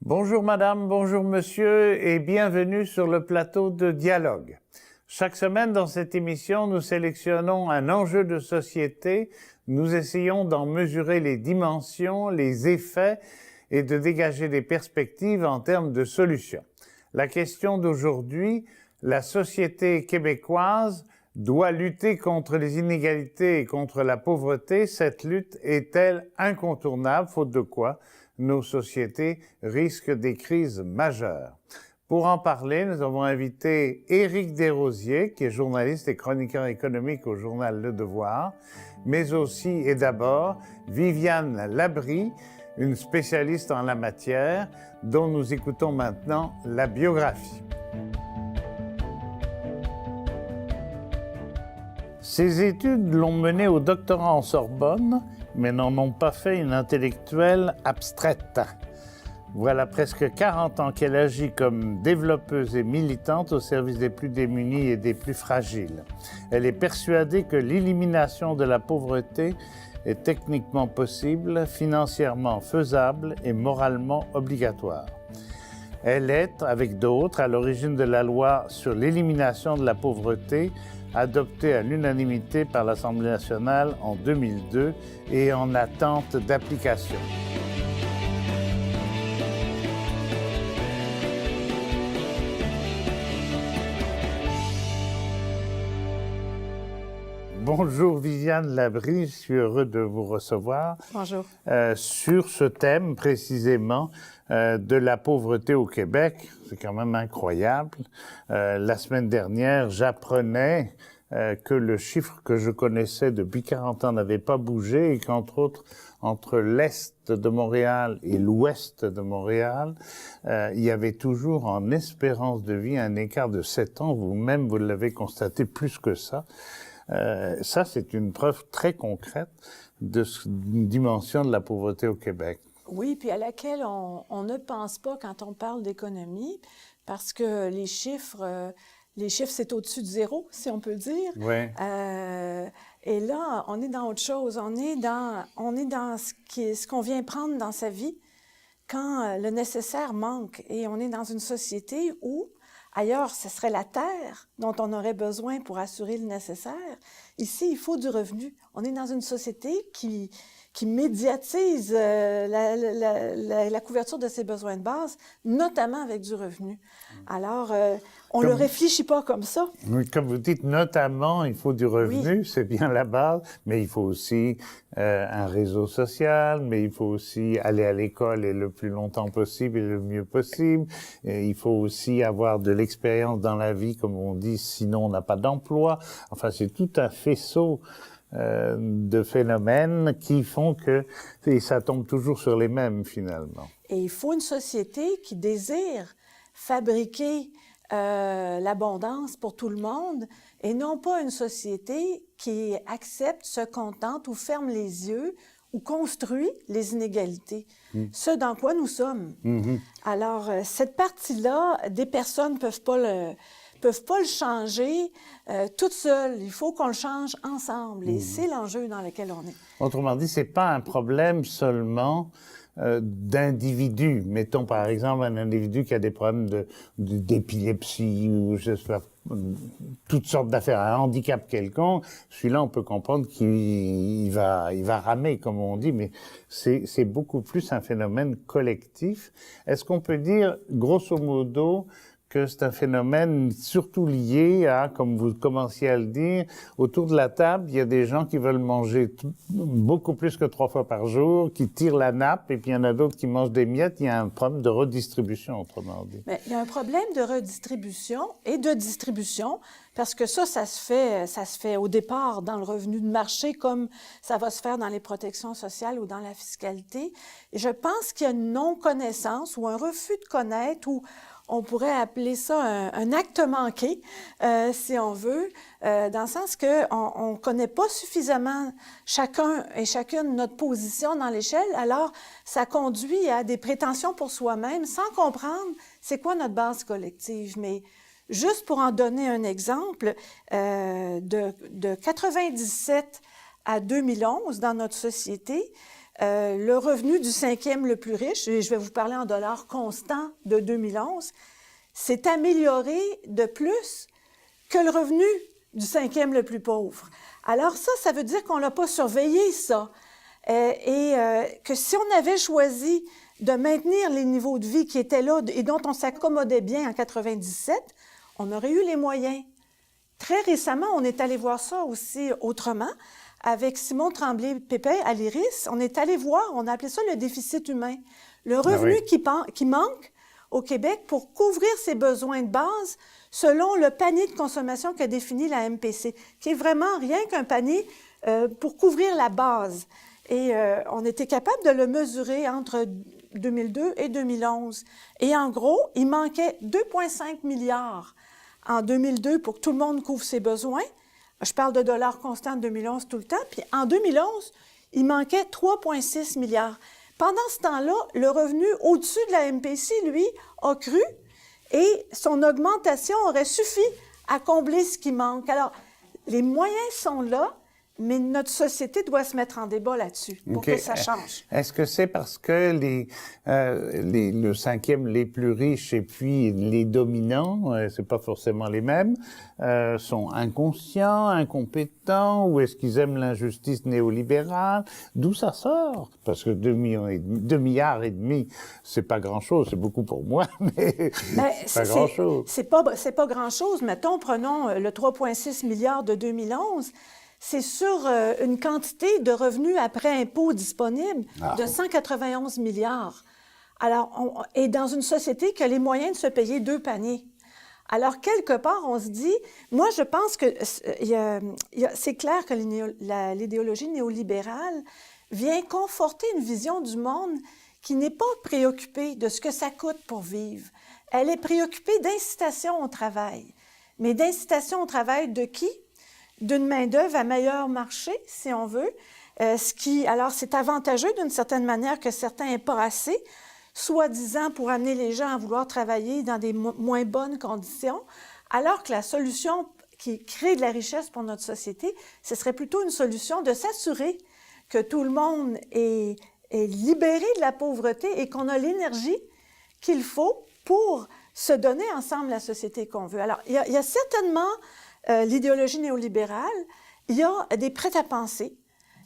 Bonjour madame, bonjour monsieur et bienvenue sur le plateau de Dialogue. Chaque semaine dans cette émission, nous sélectionnons un enjeu de société, nous essayons d'en mesurer les dimensions, les effets et de dégager des perspectives en termes de solutions. La question d'aujourd'hui, la société québécoise doit lutter contre les inégalités et contre la pauvreté. Cette lutte est-elle incontournable, faute de quoi nos sociétés risquent des crises majeures? Pour en parler, nous avons invité Éric Desrosiers, qui est journaliste et chroniqueur économique au journal Le Devoir, mais aussi et d'abord Viviane Labrie, une spécialiste en la matière, dont nous écoutons maintenant la biographie. Ses études l'ont menée au doctorat en Sorbonne, mais n'en ont pas fait une intellectuelle abstraite. Voilà presque 40 ans qu'elle agit comme développeuse et militante au service des plus démunis et des plus fragiles. Elle est persuadée que l'élimination de la pauvreté est techniquement possible, financièrement faisable et moralement obligatoire. Elle est, avec d'autres, à l'origine de la loi sur l'élimination de la pauvreté, adoptée à l'unanimité par l'Assemblée nationale en 2002 et en attente d'application. Bonjour Viviane Labrie, je suis heureux de vous recevoir. Bonjour. Sur ce thème précisément de la pauvreté au Québec. C'est quand même incroyable. La semaine dernière, j'apprenais que le chiffre que je connaissais depuis 40 ans n'avait pas bougé et qu'entre autres, entre l'Est de Montréal et l'Ouest de Montréal, il y avait toujours en espérance de vie un écart de 7 ans. Vous-même, vous l'avez constaté plus que ça. Ça, c'est une preuve très concrète d'une dimension de la pauvreté au Québec. Oui, puis à laquelle on ne pense pas quand on parle d'économie, parce que les chiffres, c'est au-dessus de zéro, si on peut dire. Ouais. Et là, on est dans autre chose. On est dans ce qu'on vient prendre dans sa vie quand le nécessaire manque. Et on est dans une société où, ailleurs, ce serait la terre dont on aurait besoin pour assurer le nécessaire. Ici, il faut du revenu. On est dans une société qui médiatise la couverture de ses besoins de base, notamment avec du revenu. Alors, on ne le réfléchit pas comme ça. Oui, comme vous dites, notamment, il faut du revenu, oui. C'est bien la base, mais il faut aussi un réseau social, mais il faut aussi aller à l'école et le plus longtemps possible et le mieux possible. Et il faut aussi avoir de l'expérience dans la vie, comme on dit, sinon on n'a pas d'emploi. Enfin, c'est tout un faisceau de phénomènes qui font que et ça tombe toujours sur les mêmes, finalement. Et il faut une société qui désire fabriquer l'abondance pour tout le monde et non pas une société qui accepte, se contente ou ferme les yeux ou construit les inégalités. Ce dans quoi nous sommes. Alors, cette partie-là, des personnes ne peuvent pas le changer toute seule. Il faut qu'on le change ensemble. Et c'est l'enjeu dans lequel on est. Autrement dit, c'est pas un problème seulement d'individus. Mettons par exemple un individu qui a des problèmes d'épilepsie ou je sais pas, toutes sortes d'affaires, un handicap quelconque. Celui-là, on peut comprendre qu'il va ramer, comme on dit, mais c'est beaucoup plus un phénomène collectif. Est-ce qu'on peut dire, grosso modo, que c'est un phénomène surtout lié à, comme vous commenciez à le dire, autour de la table, il y a des gens qui veulent manger beaucoup plus que 3 fois par jour, qui tirent la nappe, et puis il y en a d'autres qui mangent des miettes. Il y a un problème de redistribution, autrement dit. Mais il y a un problème de redistribution et de distribution, parce que ça se fait au départ dans le revenu de marché, comme ça va se faire dans les protections sociales ou dans la fiscalité. Et je pense qu'il y a une non-connaissance ou un refus de connaître ou on pourrait appeler ça un acte manqué, si on veut, dans le sens qu'on ne connaît pas suffisamment chacun et chacune notre position dans l'échelle, alors ça conduit à des prétentions pour soi-même sans comprendre c'est quoi notre base collective. Mais juste pour en donner un exemple, de 97 à 2011, dans notre société, le revenu du 5e le plus riche, et je vais vous parler en dollars constants de 2011, s'est amélioré de plus que le revenu du 5e le plus pauvre. Alors ça veut dire qu'on n'a pas surveillé ça. Que si on avait choisi de maintenir les niveaux de vie qui étaient là et dont on s'accommodait bien en 97, on aurait eu les moyens. Très récemment, on est allé voir ça aussi autrement. Avec Simon Tremblay-Pépin à l'IRIS, on est allé voir, on a appelé ça le déficit humain. Le revenu qui manque au Québec pour couvrir ses besoins de base selon le panier de consommation qu'a défini la MPC, qui est vraiment rien qu'un panier pour couvrir la base. Et on était capable de le mesurer entre 2002 et 2011. Et en gros, il manquait 2,5 milliards en 2002 pour que tout le monde couvre ses besoins. Je parle de dollars constants de 2011 tout le temps. Puis en 2011, il manquait 3,6 milliards. Pendant ce temps-là, le revenu au-dessus de la MPC, lui, a cru et son augmentation aurait suffi à combler ce qui manque. Alors, les moyens sont là, mais notre société doit se mettre en débat là-dessus pour que ça change. Est-ce que c'est parce que le 5e les plus riches et puis les dominants, c'est pas forcément les mêmes, sont inconscients, incompétents, ou est-ce qu'ils aiment l'injustice néolibérale? D'où ça sort? Parce que 2 milliards et demi, c'est pas grand-chose, c'est beaucoup pour moi, mais c'est pas grand-chose. C'est pas grand-chose. Mettons, prenons le 3,6 milliards de 2011. C'est sur une quantité de revenus après impôts disponibles de 191 milliards. Alors, et dans une société qui a les moyens de se payer 2 paniers. Alors, quelque part, on se dit, moi, je pense que c'est clair que l'idéologie néolibérale vient conforter une vision du monde qui n'est pas préoccupée de ce que ça coûte pour vivre. Elle est préoccupée d'incitation au travail. Mais d'incitation au travail de qui? D'une main-d'œuvre à meilleur marché, si on veut. Alors, c'est avantageux d'une certaine manière que certains n'aient pas assez, soi-disant pour amener les gens à vouloir travailler dans des moins bonnes conditions, alors que la solution qui crée de la richesse pour notre société, ce serait plutôt une solution de s'assurer que tout le monde est libéré de la pauvreté et qu'on a l'énergie qu'il faut pour se donner ensemble la société qu'on veut. Alors, il y a certainement l'idéologie néolibérale, il y a des prêts-à-penser.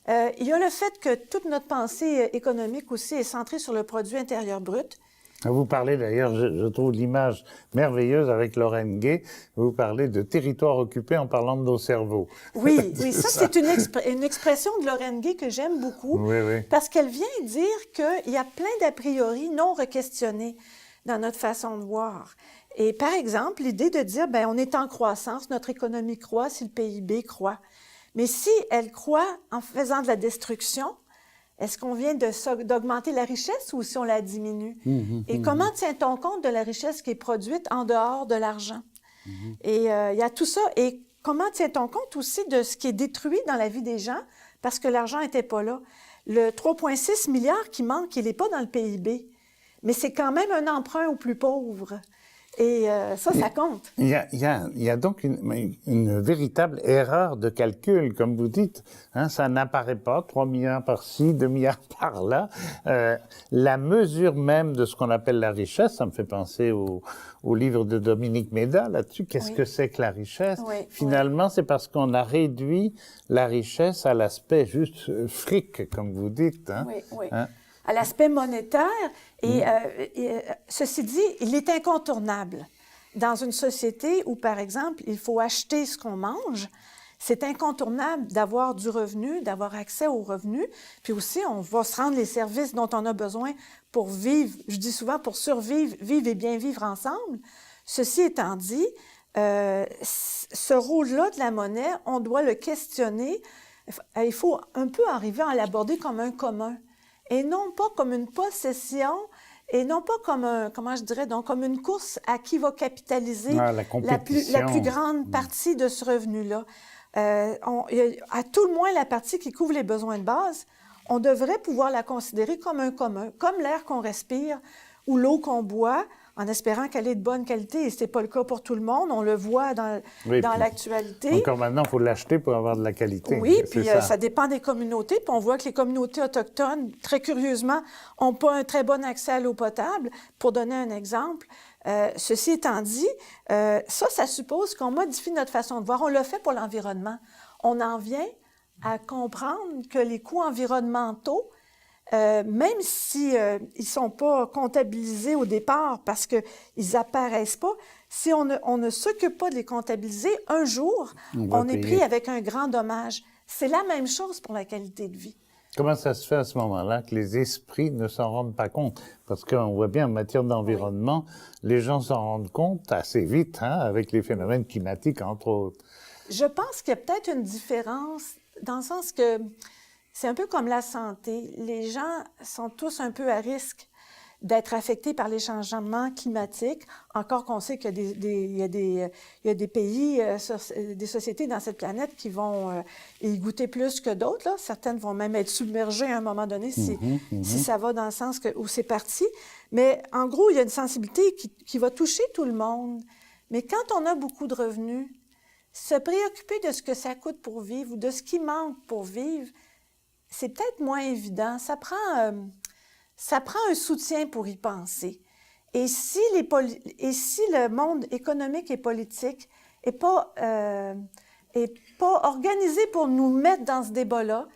Il y a le fait que toute notre pensée économique aussi est centrée sur le produit intérieur brut. Vous parlez d'ailleurs, je trouve l'image merveilleuse avec Lorraine Gay, vous parlez de territoire occupé en parlant de nos cerveaux. Oui, ça c'est une expression de Lorraine Gay que j'aime beaucoup, parce qu'elle vient dire qu'il y a plein d'a priori non requestionnés dans notre façon de voir. Et par exemple, l'idée de dire, on est en croissance, notre économie croît si le PIB croît. Mais si elle croît en faisant de la destruction, est-ce qu'on vient d'augmenter la richesse ou si on la diminue? Et comment tient-on compte de la richesse qui est produite en dehors de l'argent? Et il y a tout ça. Et comment tient-on compte aussi de ce qui est détruit dans la vie des gens parce que l'argent n'était pas là? Le 3,6 milliards qui manque, il n'est pas dans le PIB. Mais c'est quand même un emprunt aux plus pauvres. Et ça compte. Il y a donc une véritable erreur de calcul, comme vous dites. Ça n'apparaît pas, 3 milliards par-ci, 2 milliards par-là. La mesure même de ce qu'on appelle la richesse, ça me fait penser au livre de Dominique Méda là-dessus. Qu'est-ce que c'est que la richesse? Finalement, c'est parce qu'on a réduit la richesse à l'aspect juste fric, comme vous dites. À l'aspect monétaire. Et ceci dit, il est incontournable. Dans une société où, par exemple, il faut acheter ce qu'on mange, c'est incontournable d'avoir du revenu, d'avoir accès aux revenus. Puis aussi, on va se rendre les services dont on a besoin pour vivre, je dis souvent pour survivre, vivre et bien vivre ensemble. Ceci étant dit, ce rôle-là de la monnaie, on doit le questionner. Il faut un peu arriver à l'aborder comme un commun. Et non pas comme une possession, et non pas comme comme une course à qui va capitaliser la plus grande partie de ce revenu-là. À tout le moins, la partie qui couvre les besoins de base, on devrait pouvoir la considérer comme un commun, comme l'air qu'on respire où l'eau qu'on boit, en espérant qu'elle est de bonne qualité, et ce n'est pas le cas pour tout le monde, on le voit dans l'actualité. Encore maintenant, il faut l'acheter pour avoir de la qualité. Oui, puis ça dépend des communautés. Puis on voit que les communautés autochtones, très curieusement, n'ont pas un très bon accès à l'eau potable. Pour donner un exemple, ceci étant dit, ça suppose qu'on modifie notre façon de voir. On le fait pour l'environnement. On en vient à comprendre que les coûts environnementaux, même si ils sont pas comptabilisés au départ parce qu'ils apparaissent pas, si on ne s'occupe pas de les comptabiliser, un jour, on est pris avec un grand dommage. C'est la même chose pour la qualité de vie. Comment ça se fait à ce moment-là que les esprits ne s'en rendent pas compte? Parce qu'on voit bien en matière d'environnement, les gens s'en rendent compte assez vite, hein, avec les phénomènes climatiques, entre autres. Je pense qu'il y a peut-être une différence dans le sens que c'est un peu comme la santé. Les gens sont tous un peu à risque d'être affectés par les changements climatiques, encore qu'on sait qu'il y a des pays, des sociétés dans cette planète qui vont y goûter plus que d'autres. Là. Certaines vont même être submergées à un moment donné si ça va dans le sens où c'est parti. Mais en gros, il y a une sensibilité qui va toucher tout le monde. Mais quand on a beaucoup de revenus, se préoccuper de ce que ça coûte pour vivre ou de ce qui manque pour vivre, c'est peut-être moins évident. Ça prend un soutien pour y penser. Et si le monde économique et politique n'est pas organisé pour nous mettre dans ce débat-là,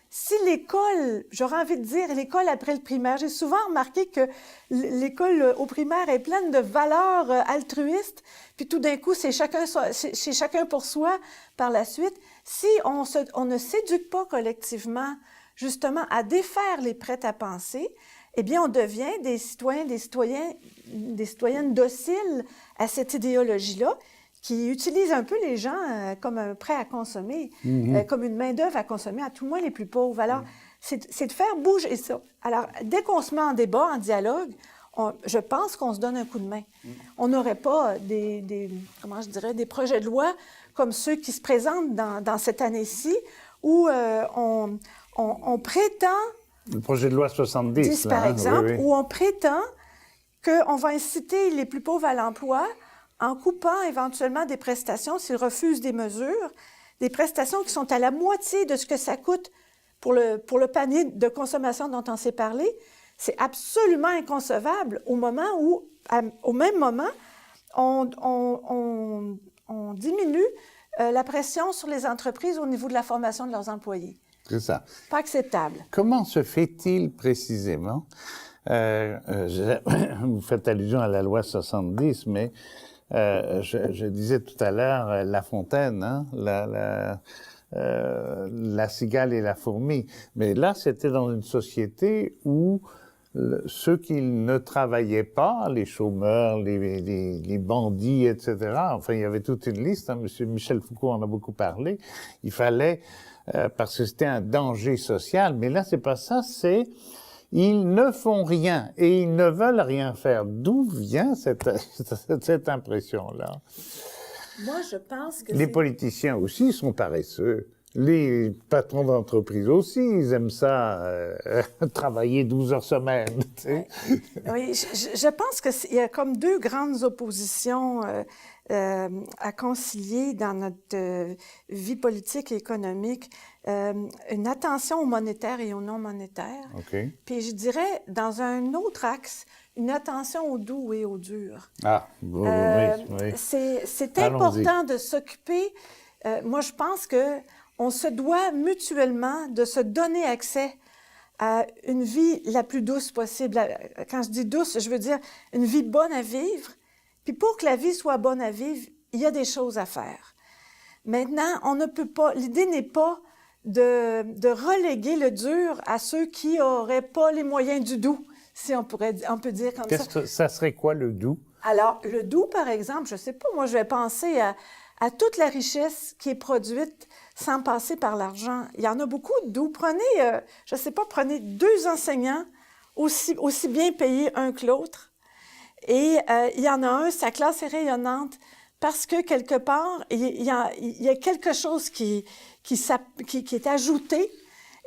si l'école, j'aurais envie de dire, l'école après le primaire, j'ai souvent remarqué que l'école au primaire est pleine de valeurs altruistes, puis tout d'un coup, c'est chacun pour soi par la suite. Si on ne s'éduque pas collectivement, justement, à défaire les prêts à penser, eh bien, on devient des citoyennes dociles à cette idéologie-là, qui utilise un peu les gens comme un prêt à consommer, comme une main-d'œuvre à consommer, à tout le moins les plus pauvres. Alors, c'est de faire bouger ça. Alors, dès qu'on se met en débat, en dialogue, je pense qu'on se donne un coup de main. On n'aurait pas des projets de loi comme ceux qui se présentent dans cette année-ci, où on prétend... Le projet de loi 70, par exemple, où on prétend qu'on va inciter les plus pauvres à l'emploi en coupant éventuellement des prestations s'ils refusent des mesures, des prestations qui sont à la moitié de ce que ça coûte pour le panier de consommation dont on s'est parlé. C'est absolument inconcevable au même moment, on diminue la pression sur les entreprises au niveau de la formation de leurs employés. C'est ça. Pas acceptable. Comment se fait-il précisément, vous faites allusion à la loi 70, mais je disais tout à l'heure La Fontaine, hein, la cigale et la fourmi. Mais là, c'était dans une société où ceux qui ne travaillaient pas, les chômeurs, les bandits, etc., enfin, il y avait toute une liste, hein, M. Michel Foucault en a beaucoup parlé, il fallait, parce que c'était un danger social, mais là, c'est pas ça, c'est ils ne font rien et ils ne veulent rien faire. D'où vient cette impression-là? Moi, je pense que les politiciens aussi sont paresseux. Les patrons d'entreprise aussi, ils aiment ça, travailler 12 heures semaine. Tu sais. Oui, je pense qu'il y a comme deux grandes oppositions à concilier dans notre vie politique et économique. Une attention au monétaire et au non monétaire. Okay. Puis je dirais, dans un autre axe, une attention au doux et au dur. Ah, oui. C'est important de s'occuper. Moi, je pense que on se doit mutuellement de se donner accès à une vie la plus douce possible. Quand je dis douce, je veux dire une vie bonne à vivre. Puis pour que la vie soit bonne à vivre, il y a des choses à faire. Maintenant, on ne peut pas, l'idée n'est pas de reléguer le dur à ceux qui n'auraient pas les moyens du doux, si on peut dire comme ça. Ça serait quoi le doux? Alors, le doux, par exemple, je ne sais pas, moi je vais penser à toute la richesse qui est produite sans passer par l'argent. Il y en a beaucoup de doux. Prenez, je ne sais pas, prenez 2 enseignants aussi bien payés un que l'autre. Et il y en a un, sa classe est rayonnante parce que quelque part, il y a quelque chose qui est ajouté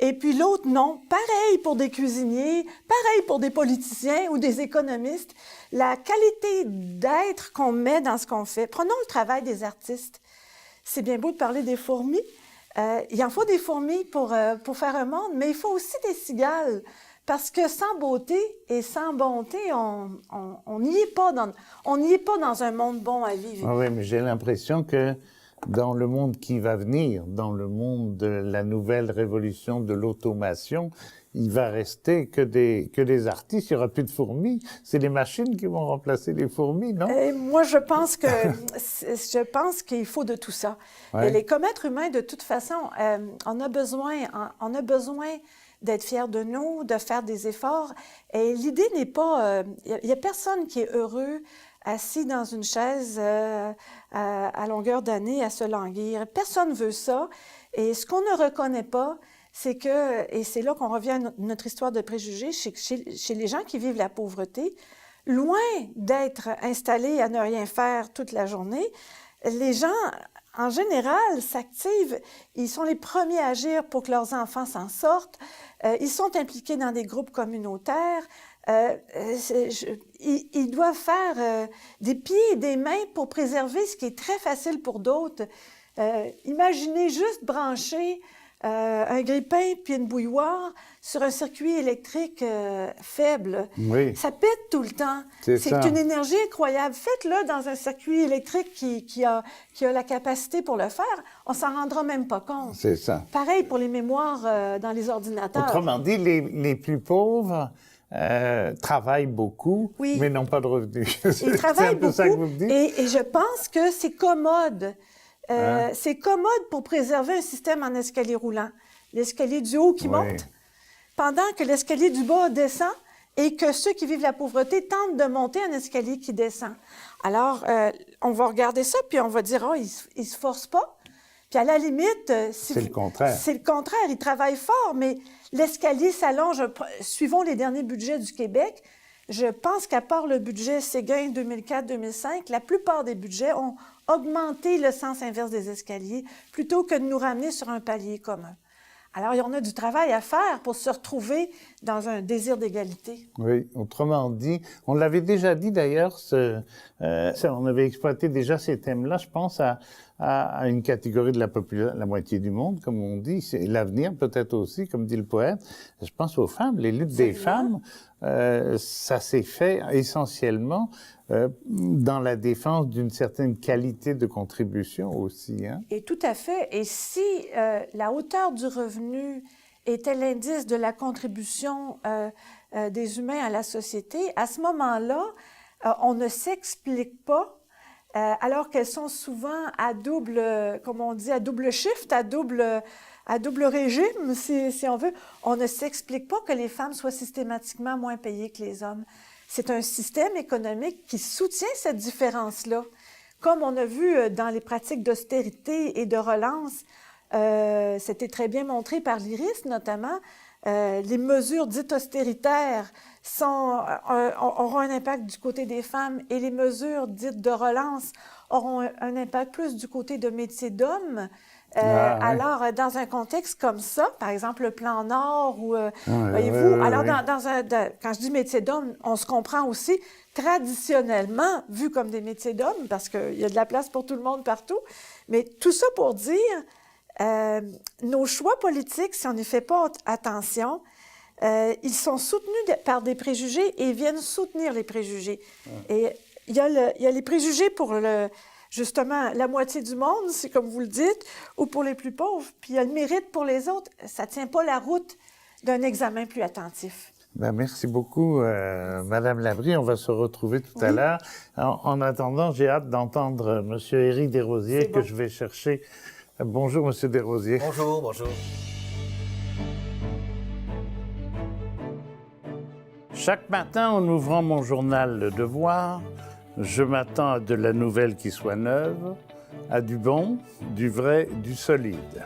Et puis l'autre, non. Pareil pour des cuisiniers, pareil pour des politiciens ou des économistes. La qualité d'être qu'on met dans ce qu'on fait. Prenons le travail des artistes. C'est bien beau de parler des fourmis. Il en faut des fourmis pour faire un monde, mais il faut aussi des cigales. Parce que sans beauté et sans bonté, on n'y est pas dans un monde bon à vivre. Ah oui, mais j'ai l'impression que dans le monde qui va venir, dans le monde de la nouvelle révolution de l'automation, il va rester que des artistes, il n'y aura plus de fourmis. C'est les machines qui vont remplacer les fourmis, non? Moi, je pense qu'il faut de tout ça. Ouais. Et comme être humain, de toute façon, on a besoin d'être fiers de nous, de faire des efforts. Et l'idée n'est pas... Il n'y a personne qui est heureux assis dans une chaise à longueur d'année à se languir. Personne ne veut ça. Et ce qu'on ne reconnaît pas, c'est que, et c'est là qu'on revient à notre histoire de préjugés, chez les gens qui vivent la pauvreté, loin d'être installés à ne rien faire toute la journée, les gens, en général, s'activent. Ils sont les premiers à agir pour que leurs enfants s'en sortent. Ils sont impliqués dans des groupes communautaires. Ils doivent faire des pieds et des mains pour préserver ce qui est très facile pour d'autres. Imaginez juste brancher un grille-pain puis une bouilloire sur un circuit électrique faible. Oui. Ça pète tout le temps. C'est une énergie incroyable. Faites-le dans un circuit électrique qui a la capacité pour le faire. On s'en rendra même pas compte. C'est ça. Pareil pour les mémoires dans les ordinateurs. Autrement dit, les plus pauvres travaillent beaucoup, oui. mais n'ont pas de revenus. Ils travaillent beaucoup, ça que vous me dites? Et je pense que c'est commode. C'est commode pour préserver un système en escalier roulant. L'escalier du haut qui monte, pendant que l'escalier du bas descend et que ceux qui vivent la pauvreté tentent de monter un escalier qui descend. Alors, on va regarder ça, puis on va dire, oh, ils se forcent pas. Puis à la limite... c'est le contraire. C'est le contraire. Ils travaillent fort, mais l'escalier s'allonge. Suivons les derniers budgets du Québec. Je pense qu'à part le budget Séguin 2004-2005, la plupart des budgets ont augmenté le sens inverse des escaliers plutôt que de nous ramener sur un palier commun. Alors, on a du travail à faire pour se retrouver dans un désir d'égalité. Oui, autrement dit, on l'avait déjà dit d'ailleurs, on avait exploité déjà ces thèmes-là, je pense, à une catégorie de la population, la moitié du monde, comme on dit, c'est l'avenir peut-être aussi, comme dit le poète. Je pense aux femmes, les luttes des femmes, ça s'est fait essentiellement dans la défense d'une certaine qualité de contribution aussi. Hein? Et tout à fait. Et si la hauteur du revenu était l'indice de la contribution des humains à la société, à ce moment-là, on ne s'explique pas, alors qu'elles sont souvent à double, comme on dit, à double shift, à double régime, si on veut, on ne s'explique pas que les femmes soient systématiquement moins payées que les hommes. C'est un système économique qui soutient cette différence-là. Comme on a vu dans les pratiques d'austérité et de relance, c'était très bien montré par l'IRIS notamment, les mesures dites austéritaires auront un impact du côté des femmes et les mesures dites de relance auront un impact plus du côté de métiers d'hommes. Alors, dans un contexte comme ça, par exemple le plan Nord, ou voyez-vous, alors quand je dis métier d'homme, on se comprend aussi traditionnellement vu comme des métiers d'hommes, parce qu'il y a de la place pour tout le monde partout. Mais tout ça pour dire, nos choix politiques, si on n'y fait pas attention, ils sont soutenus par des préjugés et viennent soutenir les préjugés. Et il y a les préjugés pour justement, la moitié du monde, c'est comme vous le dites, ou pour les plus pauvres, puis il y a le mérite pour les autres. Ça ne tient pas la route d'un examen plus attentif. Ben, merci beaucoup, Madame Labrie. On va se retrouver tout à l'heure. En attendant, j'ai hâte d'entendre M. Éric Desrosiers, que je vais chercher. Bonjour, M. Desrosiers. Bonjour, bonjour. Chaque matin, en ouvrant mon journal Le Devoir, je m'attends à de la nouvelle qui soit neuve, à du bon, du vrai, du solide.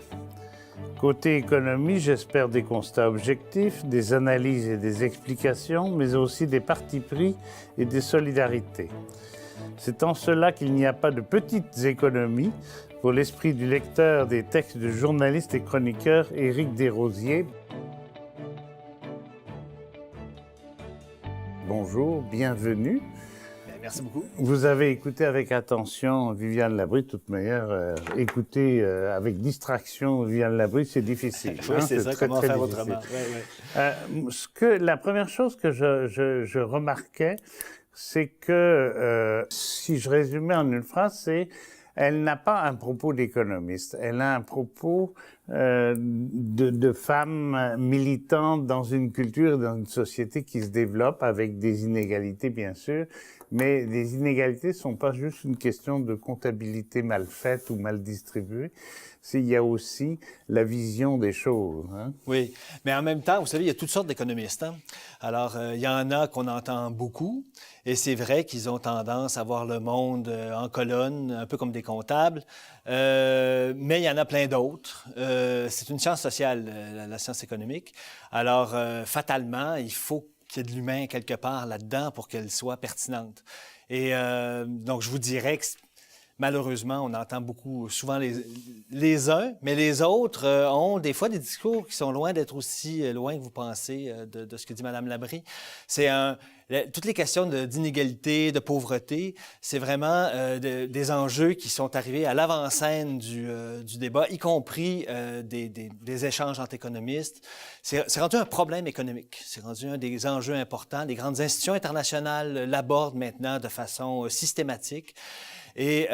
Côté économie, j'espère des constats objectifs, des analyses et des explications, mais aussi des partis pris et des solidarités. C'est en cela qu'il n'y a pas de petites économies pour l'esprit du lecteur des textes du journaliste et chroniqueur Éric Desrosiers. Bonjour, bienvenue. Merci beaucoup. Vous avez écouté avec attention Viviane Labrie. De toute manière, écouter avec distraction Viviane Labrie, c'est difficile. Oui, c'est ça, très, comment très faire difficile. autrement. La première chose que je remarquais, c'est que, si je résumais en une phrase, c'est elle n'a pas un propos d'économiste, elle a un propos de femme militante dans une culture, dans une société qui se développe avec des inégalités, bien sûr, mais les inégalités ne sont pas juste une question de comptabilité mal faite ou mal distribuée. Il y a aussi la vision des choses. Hein? Oui, mais en même temps, vous savez, il y a toutes sortes d'économistes. Hein? Alors, il y en a qu'on entend beaucoup, et c'est vrai qu'ils ont tendance à voir le monde en colonne, un peu comme des comptables, mais il y en a plein d'autres. C'est une science sociale, la science économique. Alors, fatalement, il faut qu'il y ait de l'humain quelque part là-dedans pour qu'elle soit pertinente. Et donc, je vous dirais que malheureusement, on entend souvent les uns, mais les autres ont des fois des discours qui sont loin d'être aussi loin que vous pensez de ce que dit Mme Labrie. Toutes les questions d'inégalité, de pauvreté, c'est vraiment des enjeux qui sont arrivés à l'avant-scène du débat, y compris des échanges entre économistes. C'est rendu un problème économique. C'est rendu un des enjeux importants. Les grandes institutions internationales l'abordent maintenant de façon systématique. Et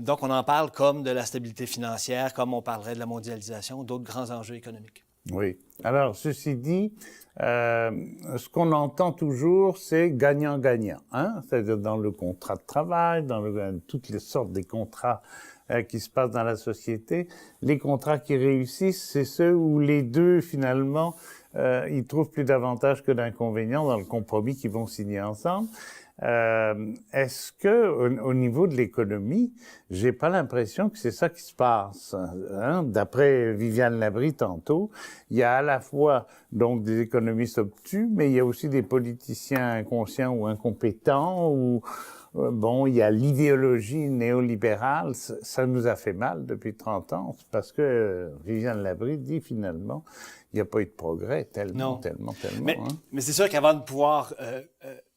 donc, on en parle comme de la stabilité financière, comme on parlerait de la mondialisation, d'autres grands enjeux économiques. Oui. Alors, ceci dit, ce qu'on entend toujours, c'est gagnant-gagnant. Hein? C'est-à-dire dans le contrat de travail, dans toutes les sortes des contrats qui se passent dans la société. Les contrats qui réussissent, c'est ceux où les deux, finalement, ils trouvent plus d'avantages que d'inconvénients dans le compromis qu'ils vont signer ensemble. Est-ce que au niveau de l'économie, j'ai pas l'impression que c'est ça qui se passe, hein? D'après Viviane Labrie tantôt, il y a à la fois donc des économistes obtus, mais il y a aussi des politiciens inconscients ou incompétents ou bon, il y a l'idéologie néolibérale, ça nous a fait mal depuis 30 ans, parce que Viviane Labrie dit finalement, il n'y a pas eu de progrès tellement. Mais c'est sûr qu'avant de pouvoir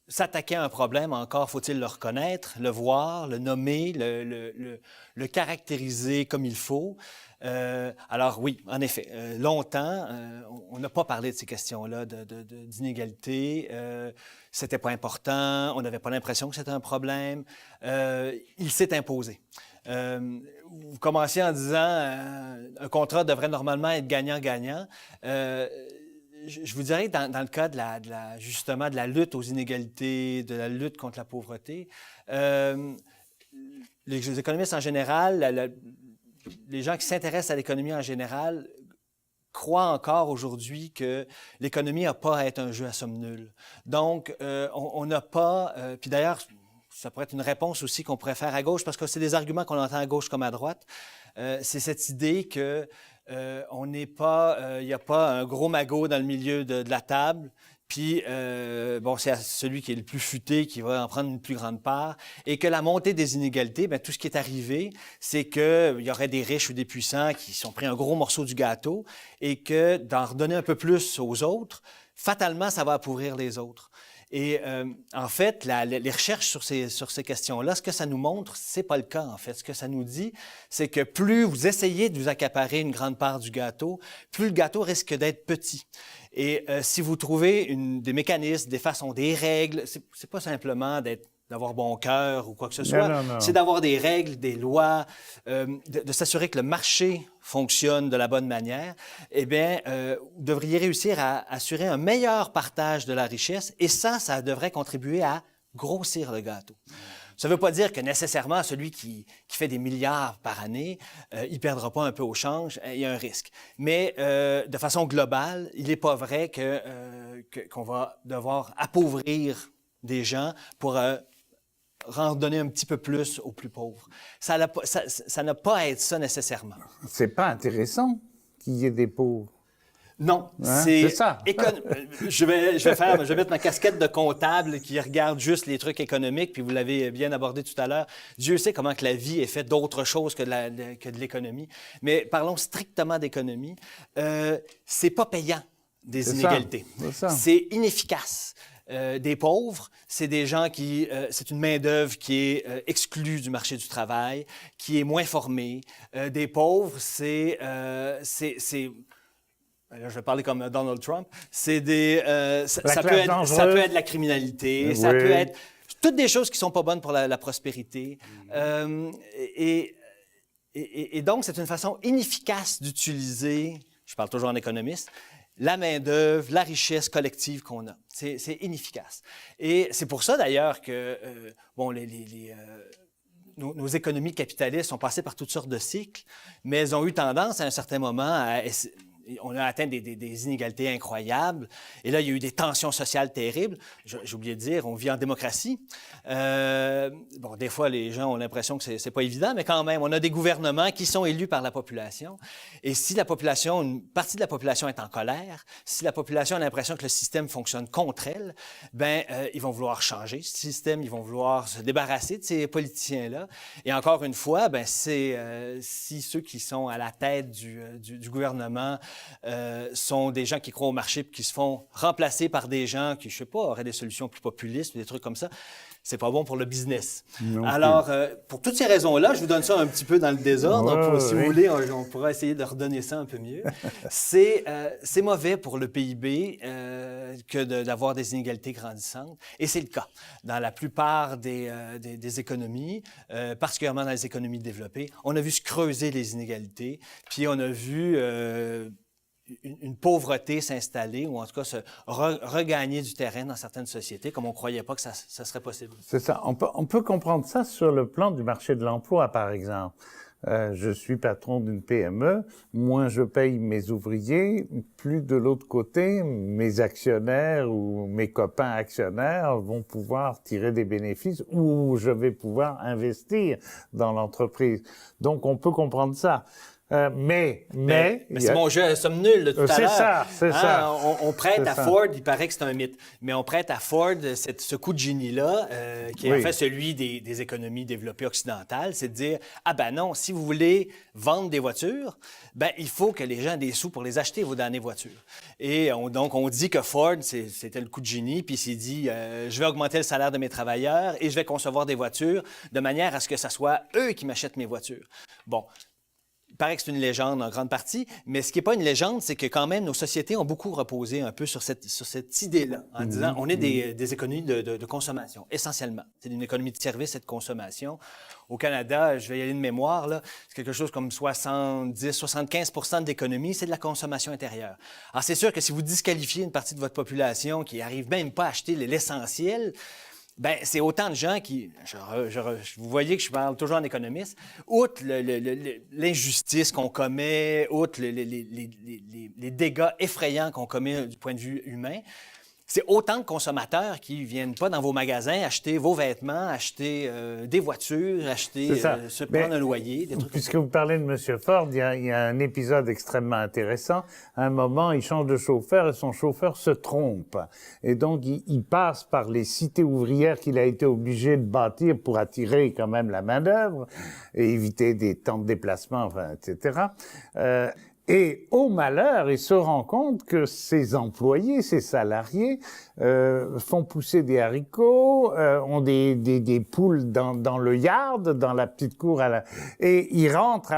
s'attaquer à un problème, encore faut-il le reconnaître, le voir, le nommer, le caractériser comme il faut. Alors oui, en effet, longtemps, on n'a pas parlé de ces questions-là d'inégalité. C'était pas important, on n'avait pas l'impression que c'était un problème. Il s'est imposé. Vous commenciez en disant un contrat devrait normalement être gagnant-gagnant. Je vous dirais que dans le cas justement de la lutte aux inégalités, de la lutte contre la pauvreté, les économistes en général, les gens qui s'intéressent à l'économie en général croient encore aujourd'hui que l'économie n'a pas à être un jeu à somme nulle. Donc, on n'a pas... puis d'ailleurs, ça pourrait être une réponse aussi qu'on pourrait faire à gauche, parce que c'est des arguments qu'on entend à gauche comme à droite. C'est cette idée que on n'est pas, il n'y a pas un gros magot dans le milieu de la table, puis bon, c'est celui qui est le plus futé qui va en prendre une plus grande part, et que la montée des inégalités, bien, tout ce qui est arrivé, c'est qu'il y aurait des riches ou des puissants qui sont pris un gros morceau du gâteau, et que d'en redonner un peu plus aux autres, fatalement, ça va appauvrir les autres. Et en fait, les recherches sur ces questions-là, ce que ça nous montre, c'est pas le cas, en fait. Ce que ça nous dit, c'est que plus vous essayez de vous accaparer une grande part du gâteau, plus le gâteau risque d'être petit. Et si vous trouvez des mécanismes, des façons, des règles, c'est pas simplement d'avoir bon cœur ou quoi que ce soit. Non. C'est d'avoir des règles, des lois, de s'assurer que le marché fonctionne de la bonne manière. Eh bien, vous devriez réussir à assurer un meilleur partage de la richesse, et ça devrait contribuer à grossir le gâteau. Ça ne veut pas dire que nécessairement celui qui fait des milliards par année, il ne perdra pas un peu au change, il y a un risque. Mais de façon globale, il n'est pas vrai qu'on va devoir appauvrir des gens pour donner un petit peu plus aux plus pauvres. Ça n'a pas à être ça nécessairement. C'est pas intéressant qu'il y ait des pauvres. Non, Hein? C'est ça. Je vais mettre ma casquette de comptable qui regarde juste les trucs économiques, puis vous l'avez bien abordé tout à l'heure. Dieu sait comment que la vie est faite d'autre chose que de l'économie. Mais parlons strictement d'économie. C'est pas payant, des inégalités. C'est inefficace. Des pauvres, c'est des gens c'est une main-d'œuvre qui est exclue du marché du travail, qui est moins formée. Des pauvres, là, je vais parler comme Donald Trump. Ça peut être de la criminalité, ça peut être toutes des choses qui sont pas bonnes pour la prospérité. Et donc, c'est une façon inefficace d'utiliser, je parle toujours en économiste, la main-d'œuvre, la richesse collective qu'on a. C'est inefficace. Et c'est pour ça, d'ailleurs, que nos économies capitalistes sont passées par toutes sortes de cycles, mais elles ont eu tendance à un certain moment on a atteint des inégalités incroyables. Et là, il y a eu des tensions sociales terribles. J'ai oublié de dire, on vit en démocratie. Des fois, les gens ont l'impression que c'est pas évident, mais quand même, on a des gouvernements qui sont élus par la population. Et si une partie de la population est en colère, si la population a l'impression que le système fonctionne contre elle, ils vont vouloir changer ce système, ils vont vouloir se débarrasser de ces politiciens-là. Et encore une fois, si ceux qui sont à la tête du gouvernement sont des gens qui croient au marché et qui se font remplacer par des gens qui, je sais pas, auraient des solutions plus populistes ou des trucs comme ça, c'est pas bon pour le business. Alors, pour toutes ces raisons-là, je vous donne ça un petit peu dans le désordre. Si vous voulez, on pourra essayer de redonner ça un peu mieux. C'est mauvais pour le PIB que d'avoir des inégalités grandissantes. Et c'est le cas dans la plupart des économies, particulièrement dans les économies développées. On a vu se creuser les inégalités, puis on a vu une pauvreté s'installer, ou en tout cas se regagner du terrain dans certaines sociétés, comme on ne croyait pas que ça serait possible. C'est ça. On peut comprendre ça sur le plan du marché de l'emploi, par exemple. Je suis patron d'une PME, moins je paye mes ouvriers, plus de l'autre côté, mes actionnaires ou mes copains actionnaires vont pouvoir tirer des bénéfices ou je vais pouvoir investir dans l'entreprise. Donc, on peut comprendre ça. Mais c'est mon jeu, somme nulle de tout à l'heure. C'est ça. On prête à Ford, il paraît que c'est un mythe, mais on prête à Ford ce coup de génie-là, qui est en fait celui des économies développées occidentales, c'est de dire, non, si vous voulez vendre des voitures, il faut que les gens aient des sous pour les acheter, vos dernières voitures. Et donc, on dit que Ford, c'était le coup de génie, puis il s'est dit, je vais augmenter le salaire de mes travailleurs et je vais concevoir des voitures de manière à ce que ce soit eux qui m'achètent mes voitures. Bon. Il paraît que c'est une légende en grande partie, mais ce qui n'est pas une légende, c'est que quand même nos sociétés ont beaucoup reposé un peu sur cette idée-là, en disant on est des économies de consommation, essentiellement. C'est une économie de service et de consommation. Au Canada, je vais y aller de mémoire, là, c'est quelque chose comme 70-75% d'économie, c'est de la consommation intérieure. Alors c'est sûr que si vous disqualifiez une partie de votre population qui n'arrive même pas à acheter l'essentiel, c'est autant de gens qui... vous voyez que je parle toujours en économiste. Outre l'injustice qu'on commet, outre les dégâts effrayants qu'on commet du point de vue humain, c'est autant de consommateurs qui ne viennent pas dans vos magasins acheter vos vêtements, acheter des voitures, se prendre un loyer, des trucs. Puisque vous parlez de M. Ford, il y a un épisode extrêmement intéressant. À un moment, il change de chauffeur et son chauffeur se trompe. Et donc, il passe par les cités ouvrières qu'il a été obligé de bâtir pour attirer quand même la main-d'œuvre et éviter des temps de déplacement, etc. Et au malheur, il se rend compte que ses employés, ses salariés, font pousser des haricots, ont des poules dans le yard, dans la petite cour et il rentre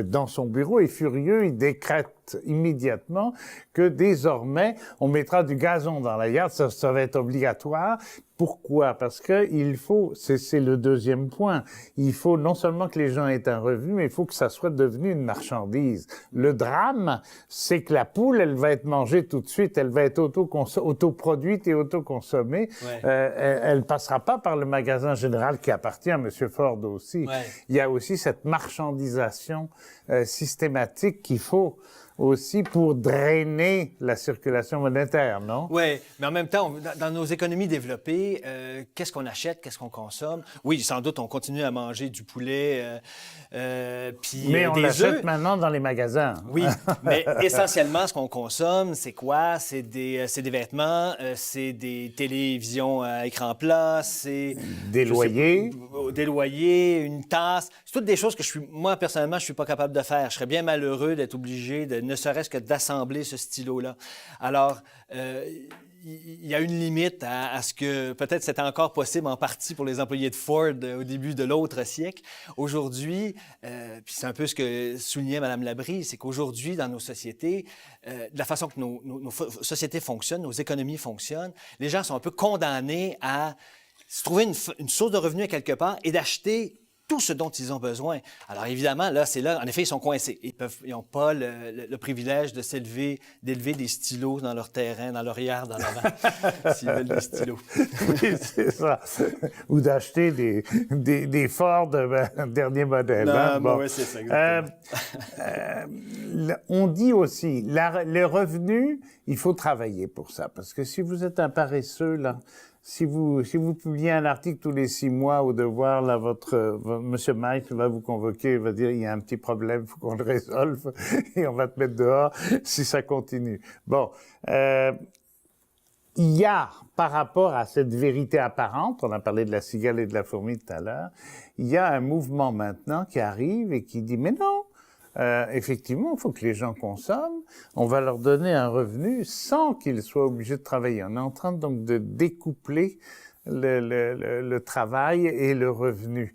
dans son bureau et furieux, il décrète immédiatement que désormais, on mettra du gazon dans la yard, ça va être obligatoire. Pourquoi? Parce que c'est le deuxième point, il faut non seulement que les gens aient un revenu, mais il faut que ça soit devenu une marchandise. Le drame, c'est que la poule, elle va être mangée tout de suite, elle va être autoproduite et autoconsommée. Elle passera pas par le magasin général qui appartient à M. Ford aussi. Il y a aussi cette marchandisation systématique qu'il faut aussi pour drainer la circulation monétaire, non? Oui, mais en même temps, dans nos économies développées, qu'est-ce qu'on achète, qu'est-ce qu'on consomme? Oui, sans doute, on continue à manger du poulet, puis Mais on des l'achète œufs. maintenant dans les magasins. Oui, mais essentiellement, ce qu'on consomme, c'est quoi? C'est des vêtements, c'est des télévisions à écran plat, c'est... Des loyers. Des loyers, une tasse. C'est toutes des choses que moi, personnellement, je suis pas capable de faire. Je serais bien malheureux d'être obligé de, ne serait-ce que d'assembler ce stylo-là. Alors, il y a une limite à ce que peut-être c'était encore possible en partie pour les employés de Ford au début de l'autre siècle. Aujourd'hui, puis c'est un peu ce que soulignait Mme Labrie, c'est qu'aujourd'hui, dans nos sociétés, de la façon que nos sociétés fonctionnent, nos économies fonctionnent, les gens sont un peu condamnés à se trouver une source de revenus à quelque part et d'acheter tout ce dont ils ont besoin. Alors évidemment, là, c'est là, en effet, ils sont coincés. Ils n'ont pas le privilège d'élever des stylos dans leur terrain, dans leur yard, dans l'avant, s'ils veulent des stylos. Oui, c'est ça. Ou d'acheter des Ford dernier modèle. Non, hein? Bon. oui, c'est ça, exactement. On dit aussi, les revenus, il faut travailler pour ça. Parce que si vous êtes un paresseux, là, si vous publiez un article tous les 6 mois au devoir, là, Monsieur Mike va vous convoquer, il va dire, il y a un petit problème, il faut qu'on le résolve, et on va te mettre dehors si ça continue. Bon, il y a, par rapport à cette vérité apparente, on a parlé de la cigale et de la fourmi tout à l'heure, il y a un mouvement maintenant qui arrive et qui dit, mais non, effectivement, il faut que les gens consomment. On va leur donner un revenu sans qu'ils soient obligés de travailler. On est en train donc de découpler le travail et le revenu.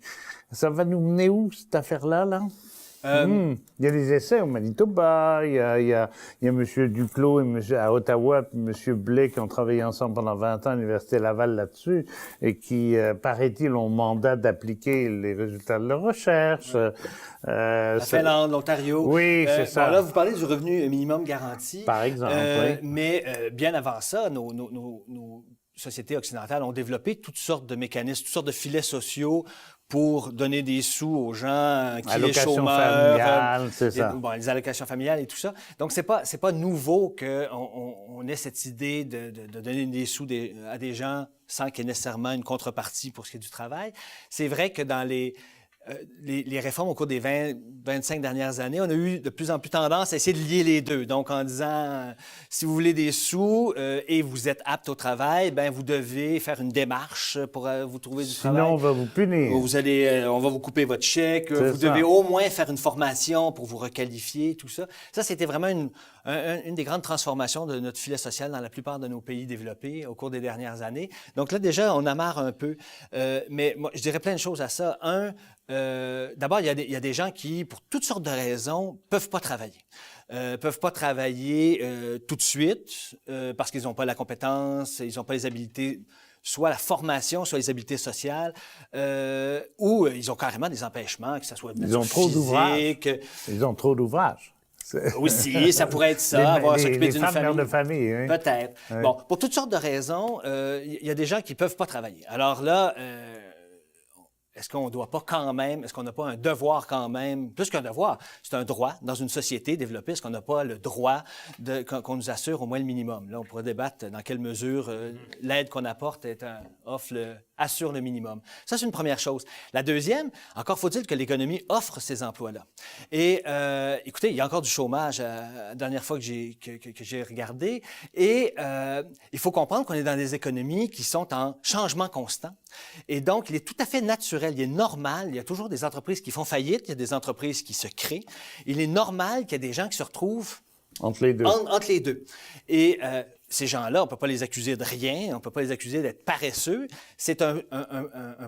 Ça va nous mener où, cette affaire-là, là? Il y a des essais au Manitoba, il y a M. Duclos à Ottawa, puis M. Blais qui ont travaillé ensemble pendant 20 ans à l'Université Laval là-dessus, et qui, paraît-il, ont mandat d'appliquer les résultats de leur recherche. La Finlande, l'Ontario. Oui, c'est ça. Bon, là, vous parlez du revenu minimum garanti. Par exemple, oui. Mais bien avant ça, nos sociétés occidentales ont développé toutes sortes de mécanismes, toutes sortes de filets sociaux pour donner des sous aux gens qui les chômeurs, familiale, c'est ça. Bon, les allocations familiales et tout ça. Donc, c'est pas nouveau qu'on ait cette idée de donner des sous à des gens sans qu'il y ait nécessairement une contrepartie pour ce qui est du travail. C'est vrai que dans les réformes au cours des 25 dernières années, on a eu de plus en plus tendance à essayer de lier les deux. Donc, en disant, si vous voulez des sous et vous êtes apte au travail, ben vous devez faire une démarche pour vous trouver du travail. Sinon, on va vous punir. On va vous couper votre chèque. Vous devez au moins faire une formation pour vous requalifier, tout ça. Ça, c'était vraiment une des grandes transformations de notre filet social dans la plupart de nos pays développés au cours des dernières années. Donc là, déjà, on amarre un peu. Mais moi, je dirais plein de choses à ça. D'abord, il y a des gens qui, pour toutes sortes de raisons, peuvent pas travailler. Peuvent pas travailler tout de suite parce qu'ils n'ont pas la compétence, ils n'ont pas les habiletés, soit la formation, soit les habiletés sociales, ou ils ont carrément des empêchements, que ce soit de Ils ont trop d'ouvrages. Ils ont trop d'ouvrages. Aussi, ça pourrait être ça, avoir s'occuper d'une famille. Mères de famille, oui. Peut-être. Oui. Bon, pour toutes sortes de raisons, il y a des gens qui peuvent pas travailler. Alors là, est-ce qu'on doit pas quand même, est-ce qu'on n'a pas un devoir quand même, plus qu'un devoir, c'est un droit dans une société développée, est-ce qu'on n'a pas le droit qu'on nous assure au moins le minimum? Là, on pourrait débattre dans quelle mesure l'aide qu'on apporte assure le minimum. Ça, c'est une première chose. La deuxième, encore faut-il que l'économie offre ces emplois-là. Et écoutez, il y a encore du chômage la dernière fois que j'ai regardé. Et il faut comprendre qu'on est dans des économies qui sont en changement constant. Et donc, il est tout à fait naturel, il est normal, il y a toujours des entreprises qui font faillite, il y a des entreprises qui se créent. Il est normal qu'il y ait des gens qui se retrouvent entre les deux. Entre les deux. Et ces gens-là, on ne peut pas les accuser de rien, on ne peut pas les accuser d'être paresseux. C'est un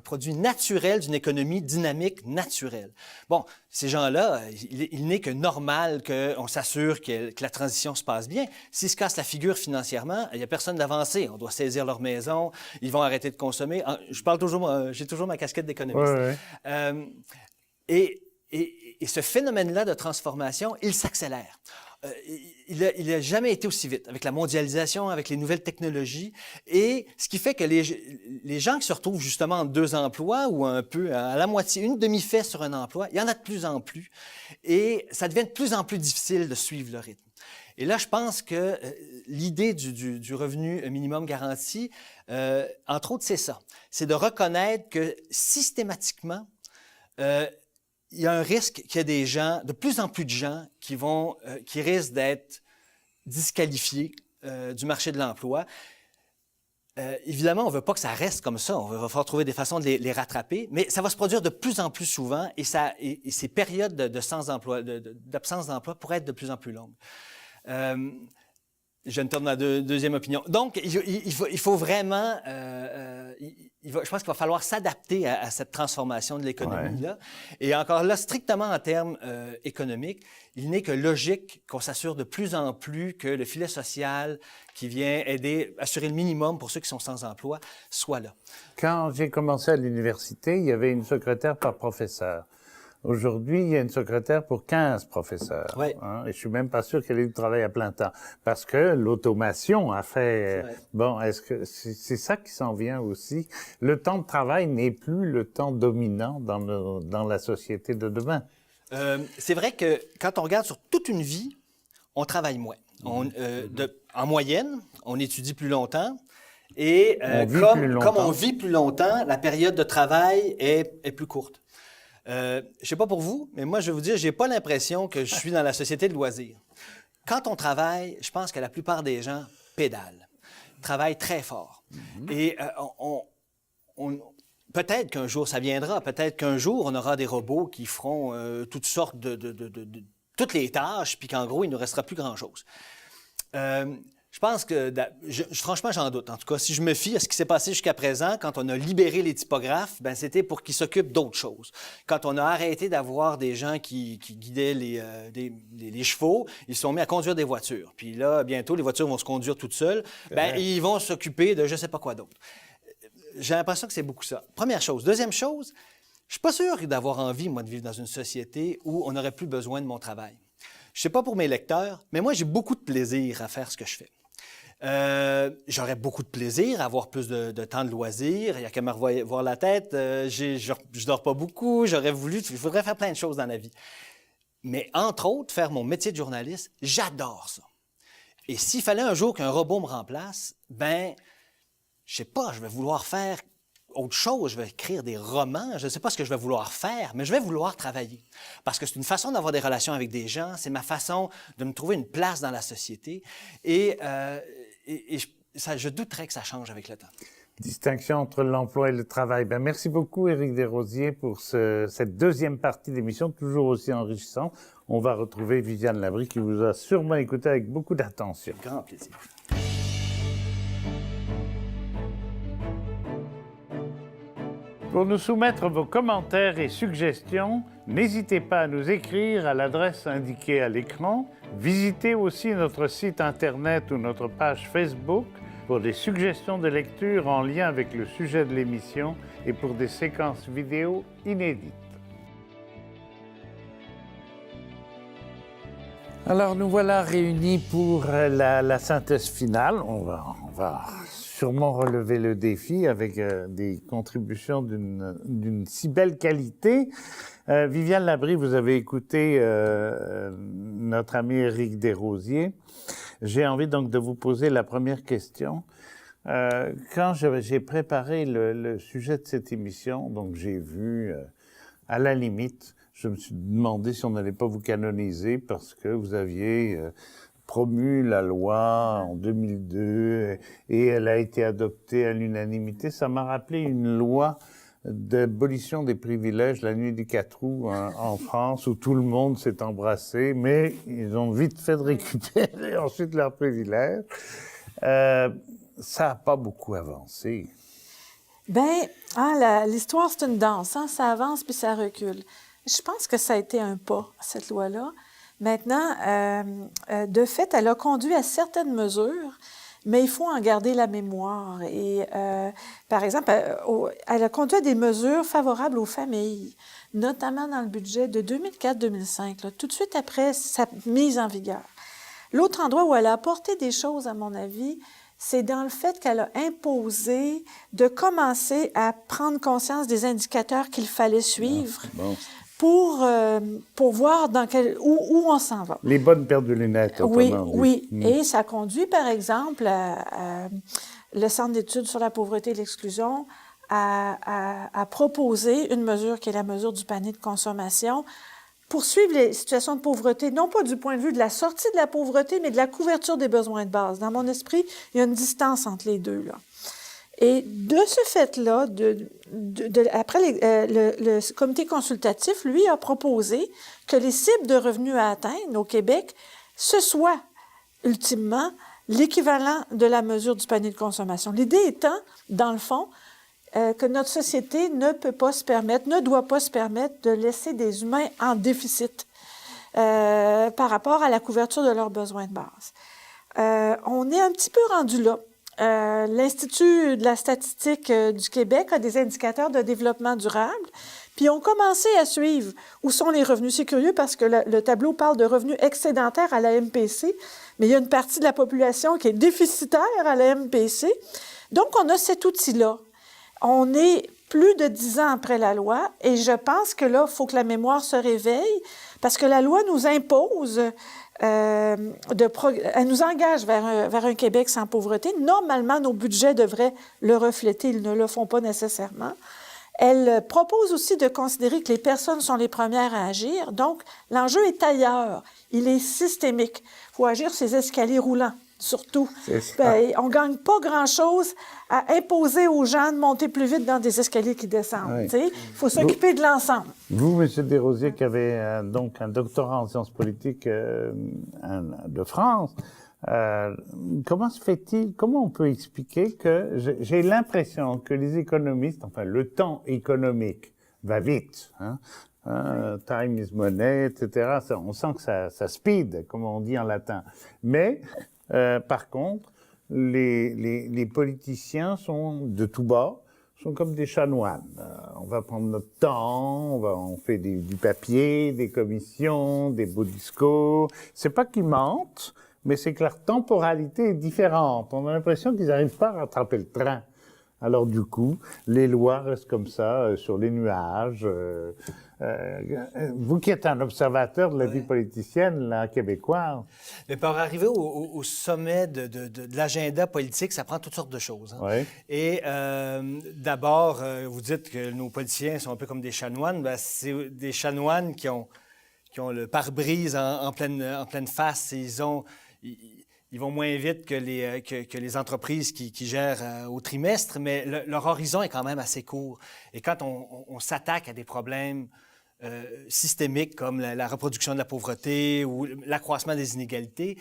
produit naturel d'une économie dynamique naturelle. Bon, ces gens-là, il n'est que normal qu'on s'assure que la transition se passe bien. S'ils se cassent la figure financièrement, il n'y a personne d'avancé. On doit saisir leur maison, ils vont arrêter de consommer. J'ai toujours ma casquette d'économiste. Ouais. Et ce phénomène-là de transformation, il s'accélère. Il n'a jamais été aussi vite, avec la mondialisation, avec les nouvelles technologies, et ce qui fait que les gens qui se retrouvent justement en 2 emplois ou un peu à la moitié, une demi-fait sur un emploi, il y en a de plus en plus, et ça devient de plus en plus difficile de suivre le rythme. Et là, je pense que l'idée du revenu minimum garanti, entre autres, c'est ça. C'est de reconnaître que systématiquement, il y a un risque qu'il y ait des gens, de plus en plus de gens qui risquent d'être disqualifiés du marché de l'emploi. Évidemment, on ne veut pas que ça reste comme ça. On va falloir trouver des façons de les rattraper, mais ça va se produire de plus en plus souvent et ces périodes d'absence d'emploi pourraient être de plus en plus longues. Je ne tourne ma deuxième opinion. Donc, il faut vraiment... je pense qu'il va falloir s'adapter à cette transformation de l'économie-là. Et encore là, strictement en termes économiques, il n'est que logique qu'on s'assure de plus en plus que le filet social qui vient assurer le minimum pour ceux qui sont sans emploi, soit là. Quand j'ai commencé à l'université, il y avait une secrétaire par professeur. Aujourd'hui, il y a une secrétaire pour 15 professeurs. Oui. Hein, et je suis même pas sûr qu'elle ait du travail à plein temps. Parce que l'automation a fait... Bon, est-ce que c'est ça qui s'en vient aussi? Le temps de travail n'est plus le temps dominant dans la société de demain. C'est vrai que quand on regarde sur toute une vie, on travaille moins. En moyenne, on étudie plus longtemps. Et comme on vit plus longtemps, la période de travail est plus courte. Je ne sais pas pour vous, mais moi, je vais vous dire, je n'ai pas l'impression que je suis dans la société de loisirs. Quand on travaille, je pense que la plupart des gens pédalent, travaillent très fort. Et peut-être qu'un jour, ça viendra. Peut-être qu'un jour, on aura des robots qui feront toutes sortes toutes les tâches, puis qu'en gros, il ne nous restera plus grand-chose. Je pense que, franchement, j'en doute. En tout cas, si je me fie à ce qui s'est passé jusqu'à présent, quand on a libéré les typographes, ben c'était pour qu'ils s'occupent d'autres choses. Quand on a arrêté d'avoir des gens qui guidaient les chevaux, ils se sont mis à conduire des voitures. Puis là, bientôt, les voitures vont se conduire toutes seules. Ben, ils vont s'occuper de je ne sais pas quoi d'autre. J'ai l'impression que c'est beaucoup ça. Première chose. Deuxième chose, je ne suis pas sûr d'avoir envie, moi, de vivre dans une société où on n'aurait plus besoin de mon travail. Je ne sais pas pour mes lecteurs, mais moi, j'ai beaucoup de plaisir à faire ce que je fais. J'aurais beaucoup de plaisir à avoir plus de temps de loisirs. Il n'y a qu'à me voir la tête. Je dors pas beaucoup. Je voudrais faire plein de choses dans la vie. Mais entre autres, faire mon métier de journaliste, j'adore ça. Et s'il fallait un jour qu'un robot me remplace, ben, je sais pas, je vais vouloir faire autre chose. Je vais écrire des romans. Je ne sais pas ce que je vais vouloir faire, mais je vais vouloir travailler. Parce que c'est une façon d'avoir des relations avec des gens. C'est ma façon de me trouver une place dans la société. Et je douterais que ça change avec le temps. Distinction entre l'emploi et le travail. Ben, merci beaucoup, Éric Desrosiers, pour cette deuxième partie d'émission, toujours aussi enrichissante. On va retrouver Viviane Labrie, qui vous a sûrement écouté avec beaucoup d'attention. Grand plaisir. Pour nous soumettre vos commentaires et suggestions, n'hésitez pas à nous écrire à l'adresse indiquée à l'écran. Visitez aussi notre site Internet ou notre page Facebook pour des suggestions de lecture en lien avec le sujet de l'émission et pour des séquences vidéo inédites. Alors, nous voilà réunis pour la synthèse finale. On va sûrement relever le défi avec des contributions d'une si belle qualité. Viviane Labrie, vous avez écouté notre ami Éric Desrosiers. J'ai envie donc de vous poser la première question. Quand j'ai préparé le sujet de cette émission, donc j'ai vu, à la limite, je me suis demandé si on n'allait pas vous canoniser parce que vous aviez promu la loi en 2002 et elle a été adoptée à l'unanimité. Ça m'a rappelé une loi d'abolition des privilèges la nuit du 4 août en France où tout le monde s'est embrassé, mais ils ont vite fait de récupérer ensuite leurs privilèges. Ça n'a pas beaucoup avancé. Bien, l'histoire, c'est une danse. Hein? Ça avance puis ça recule. Je pense que ça a été un pas, cette loi-là. Maintenant, de fait, elle a conduit à certaines mesures, mais il faut en garder la mémoire. Et, par exemple, elle a conduit à des mesures favorables aux familles, notamment dans le budget de 2004-2005, tout de suite après sa mise en vigueur. L'autre endroit où elle a apporté des choses, à mon avis, c'est dans le fait qu'elle a imposé de commencer à prendre conscience des indicateurs qu'il fallait suivre pour voir où on s'en va. Les bonnes paires de lunettes, Oui, autrement dit. oui. Et ça conduit, par exemple, le Centre d'études sur la pauvreté et l'exclusion à proposer une mesure qui est la mesure du panier de consommation pour suivre les situations de pauvreté, non pas du point de vue de la sortie de la pauvreté, mais de la couverture des besoins de base. Dans mon esprit, il y a une distance entre les deux, là. Et de ce fait-là, après, le comité consultatif, lui, a proposé que les cibles de revenus à atteindre au Québec, ce soit ultimement l'équivalent de la mesure du panier de consommation. L'idée étant, dans le fond, que notre société ne doit pas se permettre de laisser des humains en déficit par rapport à la couverture de leurs besoins de base. On est un petit peu rendu là. L'Institut de la statistique du Québec a des indicateurs de développement durable, puis ont commencé à suivre où sont les revenus. C'est curieux parce que le tableau parle de revenus excédentaires à la MPC, mais il y a une partie de la population qui est déficitaire à la MPC. Donc, on a cet outil-là. On est plus de 10 ans après la loi et je pense que là, il faut que la mémoire se réveille parce que la loi nous impose... elle nous engage vers un Québec sans pauvreté. Normalement, nos budgets devraient le refléter. Ils ne le font pas nécessairement. Elle propose aussi de considérer que les personnes sont les premières à agir. Donc, l'enjeu est ailleurs. Il est systémique. Il faut agir sur ces escaliers roulants, surtout. On ne gagne pas grand-chose à imposer aux gens de monter plus vite dans des escaliers qui descendent. Il faut s'occuper de l'ensemble. Vous, M. Desrosiers, qui avez donc un doctorat en sciences politiques de France, comment se fait-il, comment on peut expliquer que j'ai l'impression que les économistes, enfin le temps économique va vite, hein, time is money, etc. On sent que ça speed, comme on dit en latin. Mais par contre, les politiciens sont de tout bas, sont comme des chanoines. On va prendre notre temps, on fait du papier, des commissions, des beaux discours. C'est pas qu'ils mentent, mais c'est que leur temporalité est différente. On a l'impression qu'ils n'arrivent pas à rattraper le train. Alors du coup, les lois restent comme ça, sur les nuages. Vous qui êtes un observateur de la vie politicienne, là, québécoise. Mais pour arriver au sommet de l'agenda politique, ça prend toutes sortes de choses. Hein. Oui. Et d'abord, vous dites que nos politiciens sont un peu comme des chanoines. Ben, c'est des chanoines qui ont le pare-brise en pleine face. Ils vont moins vite que les entreprises qui gèrent au trimestre, mais leur horizon est quand même assez court. Et quand on s'attaque à des problèmes systémiques comme la reproduction de la pauvreté ou l'accroissement des inégalités,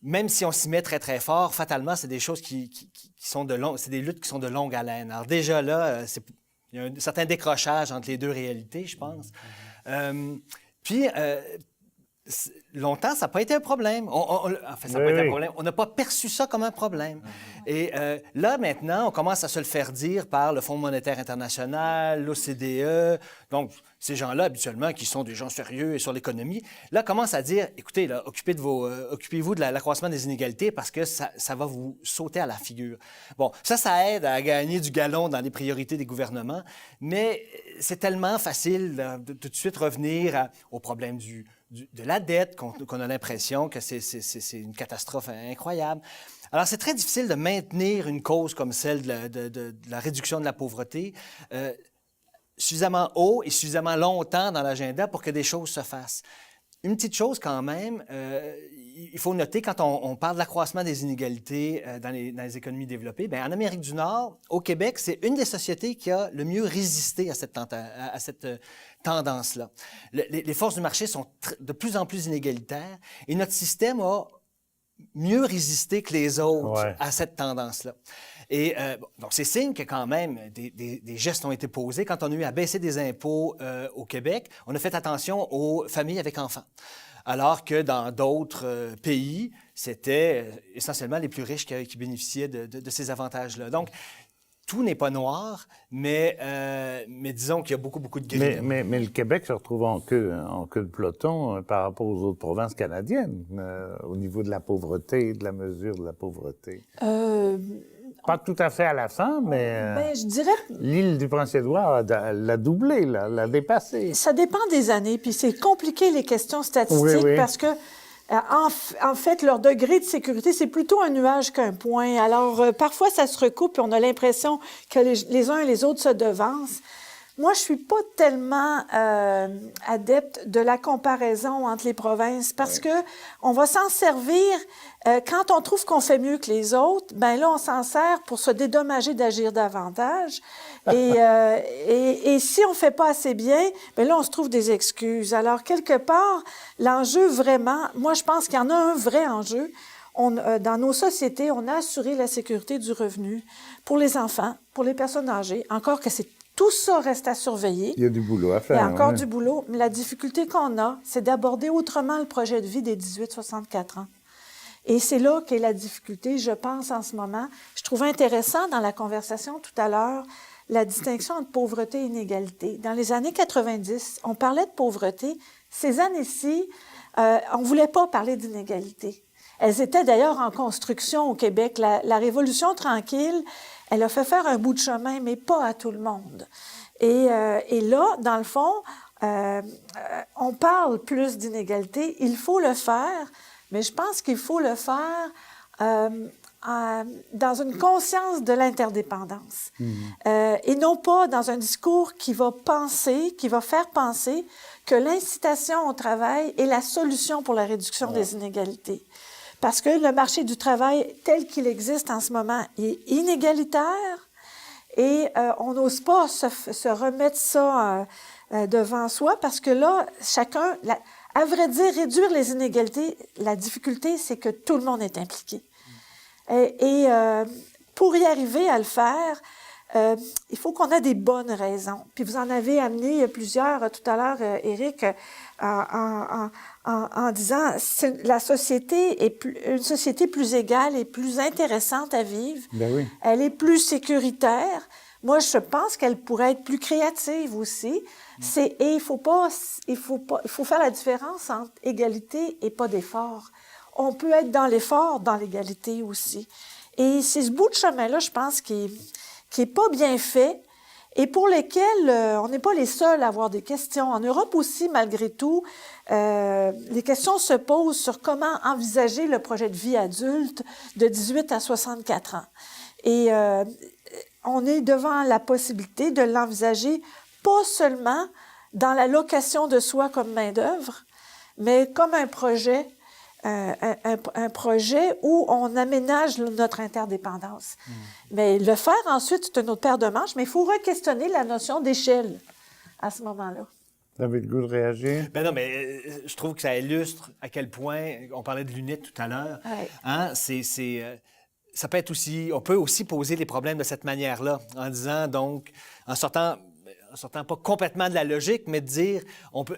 même si on s'y met très, très fort, fatalement, c'est des choses qui sont c'est des luttes qui sont de longue haleine. Alors déjà là, il y a un certain décrochage entre les deux réalités, je pense. Puis, longtemps, ça n'a pas été un problème. Enfin, ça n'a pas été un problème. On n'a pas perçu ça comme un problème. Et là, maintenant, on commence à se le faire dire par le Fonds monétaire international, l'OCDE. Donc, ces gens-là, habituellement, qui sont des gens sérieux et sur l'économie, là, commencent à dire, écoutez, là, occupez-vous de l'accroissement des inégalités parce que ça va vous sauter à la figure. Bon, ça aide à gagner du galon dans les priorités des gouvernements, mais c'est tellement facile de tout de suite revenir au problème de la dette, qu'on a l'impression que c'est une catastrophe incroyable. Alors, c'est très difficile de maintenir une cause comme celle de la réduction de la pauvreté suffisamment haut et suffisamment longtemps dans l'agenda pour que des choses se fassent. Une petite chose quand même, il faut noter quand on parle de l'accroissement des inégalités dans les économies développées, bien, en Amérique du Nord, au Québec, c'est une des sociétés qui a le mieux résisté à cette tendance-là. Les forces du marché sont de plus en plus inégalitaires et notre système a mieux résisté que les autres à cette tendance-là. Et donc, c'est signe que quand même, des gestes ont été posés. Quand on a eu à baisser des impôts au Québec, on a fait attention aux familles avec enfants. Alors que dans d'autres pays, c'était essentiellement les plus riches qui bénéficiaient de ces avantages-là. Donc, tout n'est pas noir, mais disons qu'il y a beaucoup de gris. Mais le Québec se retrouve en queue de peloton par rapport aux autres provinces canadiennes au niveau de la pauvreté, de la mesure de la pauvreté. Pas tout à fait à la fin, mais Ben, je dirais, l'île du Prince-Édouard l'a doublé, l'a dépassé. ça dépend des années, puis c'est compliqué les questions statistiques Oui, oui. parce que, en fait, leur degré de sécurité, c'est plutôt un nuage qu'un point. Alors, parfois, ça se recoupe et on a l'impression que les uns et les autres se devancent. Moi, je suis pas tellement adepte de la comparaison entre les provinces parce que on va s'en servir quand on trouve qu'on fait mieux que les autres. Ben là, on s'en sert pour se dédommager d'agir davantage. Et si on fait pas assez bien, ben là, on se trouve des excuses. Alors, quelque part, l'enjeu vraiment, moi, je pense qu'il y en a un vrai enjeu. Dans nos sociétés, on a assuré la sécurité du revenu pour les enfants, pour les personnes âgées, encore que tout ça reste à surveiller. Il y a du boulot à faire. Il y a encore oui. du boulot. Mais la difficulté qu'on a, c'est d'aborder autrement le projet de vie des 18-64 ans. Et c'est là qu'est la difficulté, je pense, en ce moment. Je trouvais intéressant dans la conversation tout à l'heure la distinction entre pauvreté et inégalité. Dans les années 90, on parlait de pauvreté. Ces années-ci, on ne voulait pas parler d'inégalité. Elles étaient d'ailleurs en construction au Québec. La Révolution tranquille, elle a fait faire un bout de chemin, mais pas à tout le monde. Et là, dans le fond, on parle plus d'inégalité. Il faut le faire, mais je pense qu'il faut le faire dans une conscience de l'interdépendance. Et non pas dans un discours qui va faire penser que l'incitation au travail est la solution pour la réduction des inégalités. Parce que le marché du travail tel qu'il existe en ce moment est inégalitaire et on n'ose pas se remettre ça devant soi parce que là, chacun, à vrai dire, réduire les inégalités, la difficulté, c'est que tout le monde est impliqué. Et pour y arriver à le faire, il faut qu'on ait des bonnes raisons. Puis vous en avez amené plusieurs tout à l'heure, Éric, en disant la société est une société plus égale et plus intéressante à vivre. Ben oui. Elle est plus sécuritaire. Moi, je pense qu'elle pourrait être plus créative aussi. Et il faut faire la différence entre égalité et pas d'effort. On peut être dans l'effort, dans l'égalité aussi. Et c'est ce bout de chemin-là, je pense, qui est pas bien fait et pour lesquels on n'est pas les seuls à avoir des questions. En Europe aussi, malgré tout, les questions se posent sur comment envisager le projet de vie adulte de 18 à 64 ans. Et on est devant la possibilité de l'envisager pas seulement dans la location de soi comme main-d'œuvre, mais comme un projet où on aménage notre interdépendance. Mais le faire ensuite, c'est une autre paire de manches, mais il faut re-questionner la notion d'échelle à ce moment-là. Vous avez le goût de réagir? Ben non, mais je trouve que ça illustre à quel point, on parlait de lunettes tout à l'heure, hein, ça peut être aussi, on peut aussi poser les problèmes de cette manière-là, en disant donc, en sortant pas complètement de la logique, mais de dire,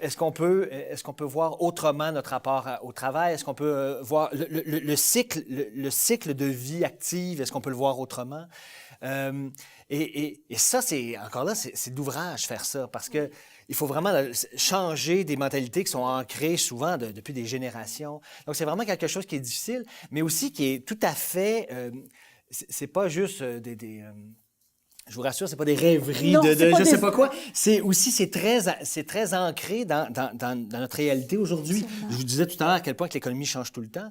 est-ce qu'on peut voir autrement notre rapport au travail? Est-ce qu'on peut voir le cycle de vie active? Est-ce qu'on peut le voir autrement? Et ça, c'est d'ouvrage faire ça, parce que il faut vraiment changer des mentalités qui sont ancrées souvent depuis des générations. Donc, c'est vraiment quelque chose qui est difficile, mais aussi qui est tout à fait... c'est pas juste je vous rassure, c'est pas des rêveries je sais pas quoi. C'est très ancré dans notre réalité aujourd'hui. Je vous disais tout à l'heure à quel point que l'économie change tout le temps.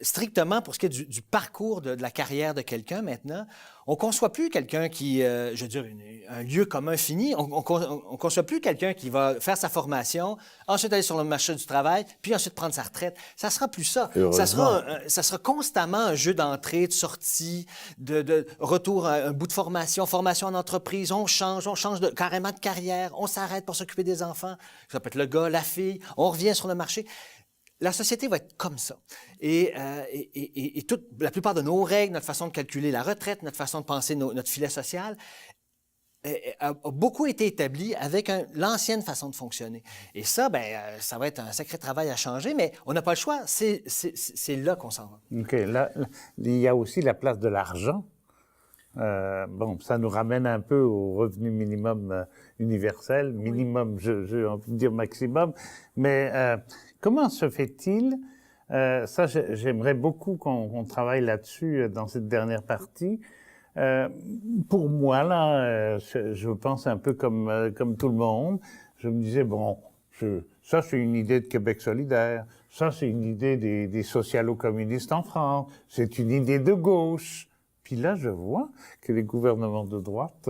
Strictement pour ce qui est du parcours de la carrière de quelqu'un maintenant, on conçoit plus quelqu'un qui, je veux dire, un lieu commun fini. On conçoit plus quelqu'un qui va faire sa formation, ensuite aller sur le marché du travail, puis ensuite prendre sa retraite. Ça sera plus ça. Ça sera constamment un jeu d'entrée, de sortie, de retour à un bout de formation en entreprise. On change carrément de carrière. On s'arrête pour s'occuper des enfants. Ça peut être le gars, la fille. On revient sur le marché. La société va être comme ça. Et la plupart de nos règles, notre façon de calculer la retraite, notre façon de penser notre filet social, a beaucoup été établie avec l'ancienne façon de fonctionner. Et ça, ça va être un sacré travail à changer, mais on n'a pas le choix. C'est là qu'on s'en va. OK. Là, il y a aussi la place de l'argent. Bon, ça nous ramène un peu au revenu minimum universel, minimum, j'ai envie de dire maximum, mais comment se fait-il Ça, j'aimerais beaucoup qu'on travaille là-dessus dans cette dernière partie. Pour moi, là, je pense un peu comme tout le monde. Je me disais, bon, ça, c'est une idée de Québec solidaire. Ça, c'est une idée des socialo-communistes en France. C'est une idée de gauche. Puis là, je vois que les gouvernements de droite,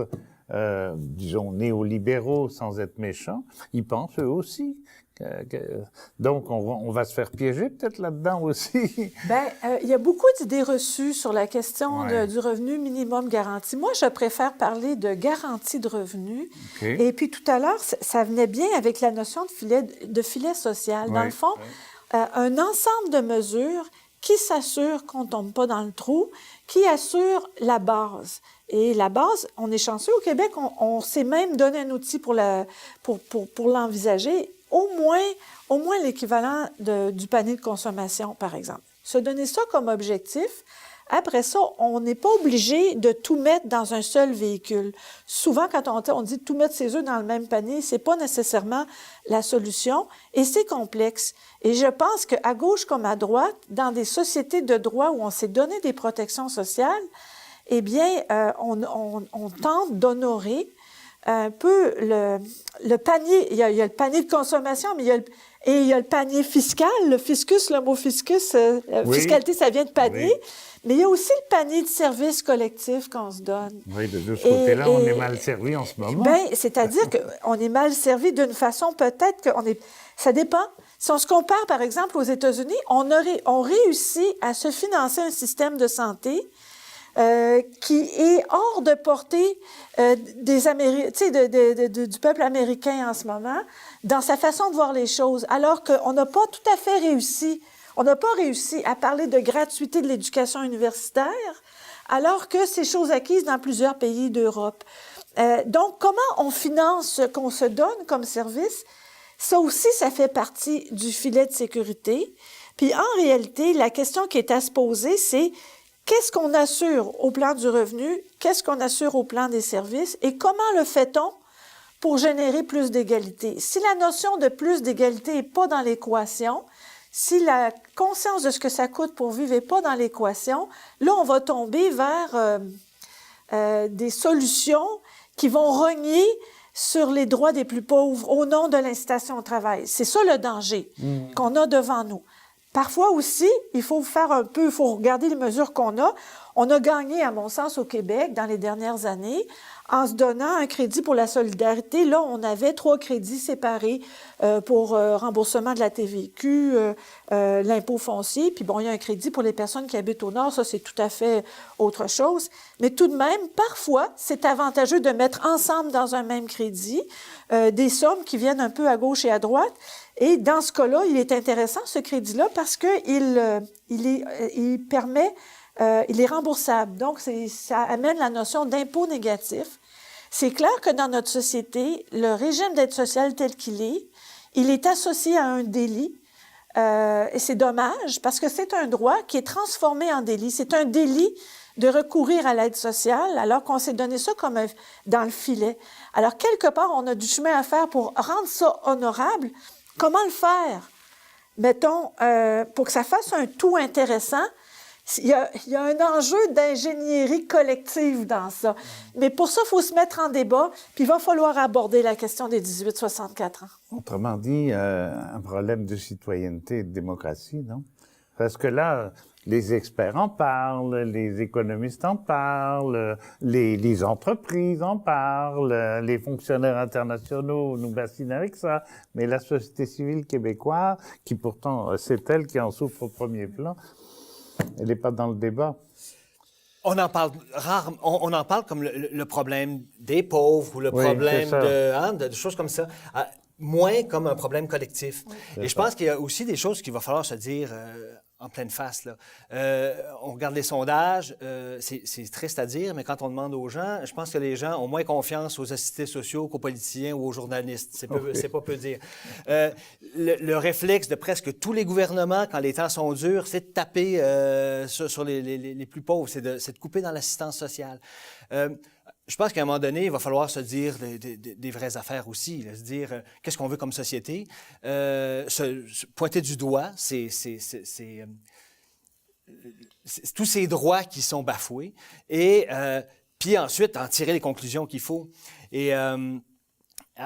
disons néolibéraux sans être méchants, ils pensent eux aussi. Donc, on va se faire piéger peut-être là-dedans aussi. Bien, il y a beaucoup d'idées reçues sur la question du revenu minimum garanti. Moi, je préfère parler de garantie de revenu. Okay. Et puis, tout à l'heure, ça venait bien avec la notion de filet social. Dans le fond, un ensemble de mesures qui s'assurent qu'on ne tombe pas dans le trou, qui assure la base. Et la base, on est chanceux au Québec, on s'est même donné un outil pour l'envisager, au moins l'équivalent du panier de consommation, par exemple. Se donner ça comme objectif. Après ça, on n'est pas obligé de tout mettre dans un seul véhicule. Souvent, quand on dit de tout mettre ses œufs dans le même panier, c'est pas nécessairement la solution et c'est complexe. Et je pense qu'à gauche comme à droite, dans des sociétés de droit où on s'est donné des protections sociales, eh bien, on tente d'honorer un peu le panier. Il y a le panier de consommation, mais il y a le panier fiscal. Le fiscus, le mot fiscus, fiscalité, ça vient de panier. Oui. Mais il y a aussi le panier de services collectifs qu'on se donne. Oui, de ce côté-là, on est mal servi en ce moment. Bien, c'est-à-dire qu'on est mal servi d'une façon peut-être qu'on est... Ça dépend. Si on se compare, par exemple, aux États-Unis, on réussit à se financer un système de santé qui est hors de portée du peuple américain en ce moment, dans sa façon de voir les choses, alors qu'on n'a pas tout à fait réussi. On n'a pas réussi à parler de gratuité de l'éducation universitaire, alors que c'est chose acquise dans plusieurs pays d'Europe. Donc, comment on finance ce qu'on se donne comme service? Ça aussi, ça fait partie du filet de sécurité. Puis, en réalité, la question qui est à se poser, c'est qu'est-ce qu'on assure au plan du revenu, qu'est-ce qu'on assure au plan des services et comment le fait-on pour générer plus d'égalité? Si la notion de plus d'égalité n'est pas dans l'équation, si la conscience de ce que ça coûte pour vivre n'est pas dans l'équation, là, on va tomber vers des solutions qui vont rogner sur les droits des plus pauvres au nom de l'incitation au travail. C'est ça le danger qu'on a devant nous. Parfois aussi, il faut regarder les mesures qu'on a. On a gagné, à mon sens, au Québec dans les dernières années en se donnant un crédit pour la solidarité. Là, on avait 3 crédits séparés pour remboursement de la TVQ, l'impôt foncier. Puis bon, il y a un crédit pour les personnes qui habitent au Nord. Ça, c'est tout à fait autre chose. Mais tout de même, parfois, c'est avantageux de mettre ensemble dans un même crédit des sommes qui viennent un peu à gauche et à droite. Et dans ce cas-là, il est intéressant, ce crédit-là, parce qu'il il est remboursable. Donc, ça amène la notion d'impôt négatif. C'est clair que dans notre société, le régime d'aide sociale tel qu'il est, il est associé à un délit. Et c'est dommage, parce que c'est un droit qui est transformé en délit. C'est un délit de recourir à l'aide sociale, alors qu'on s'est donné ça comme dans le filet. Alors, quelque part, on a du chemin à faire pour rendre ça honorable. Comment le faire? Mettons, pour que ça fasse un tout intéressant, il y a un enjeu d'ingénierie collective dans ça. Mais pour ça, il faut se mettre en débat, puis il va falloir aborder la question des 18-64 ans. Autrement dit, un problème de citoyenneté et de démocratie, non? Parce que là, les experts en parlent, les économistes en parlent, les entreprises en parlent, les fonctionnaires internationaux nous bassinent avec ça. Mais la société civile québécoise, qui pourtant, c'est elle qui en souffre au premier plan, elle n'est pas dans le débat. On en parle rarement. On en parle comme le problème des pauvres ou le problème de choses comme ça. Moins comme un problème collectif. Oui. Et je pense qu'il y a aussi des choses qu'il va falloir se dire en pleine face. Là. On regarde les sondages, c'est triste à dire, mais quand on demande aux gens, je pense que les gens ont moins confiance aux assistés sociaux qu'aux politiciens ou aux journalistes. C'est pas peu dire. Le réflexe de presque tous les gouvernements, quand les temps sont durs, c'est de taper sur les plus pauvres, c'est de couper dans l'assistance sociale. je pense qu'à un moment donné, il va falloir se dire des vraies affaires aussi, là, se dire qu'est-ce qu'on veut comme société. Se pointer du doigt, c'est tous ces droits qui sont bafoués et puis ensuite en tirer les conclusions qu'il faut. Et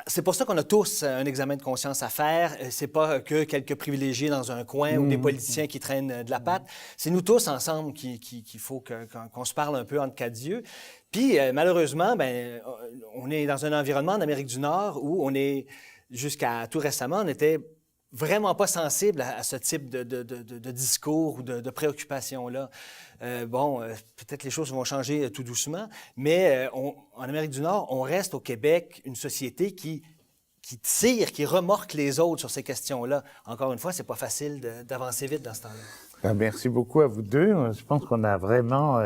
c'est pour ça qu'on a tous un examen de conscience à faire. C'est pas que quelques privilégiés dans un coin ou des politiciens qui traînent de la patte. C'est nous tous ensemble qu'il faut qu'on se parle un peu entre quatre yeux. Puis malheureusement, ben, on est dans un environnement en Amérique du Nord où on est, jusqu'à tout récemment, on était vraiment pas sensible à ce type de discours ou de préoccupation-là. Peut-être les choses vont changer tout doucement, mais en Amérique du Nord, on reste au Québec une société qui tire, qui remorque les autres sur ces questions-là. Encore une fois, c'est pas facile d'avancer vite dans ce temps-là. Merci beaucoup à vous deux. Je pense qu'on a vraiment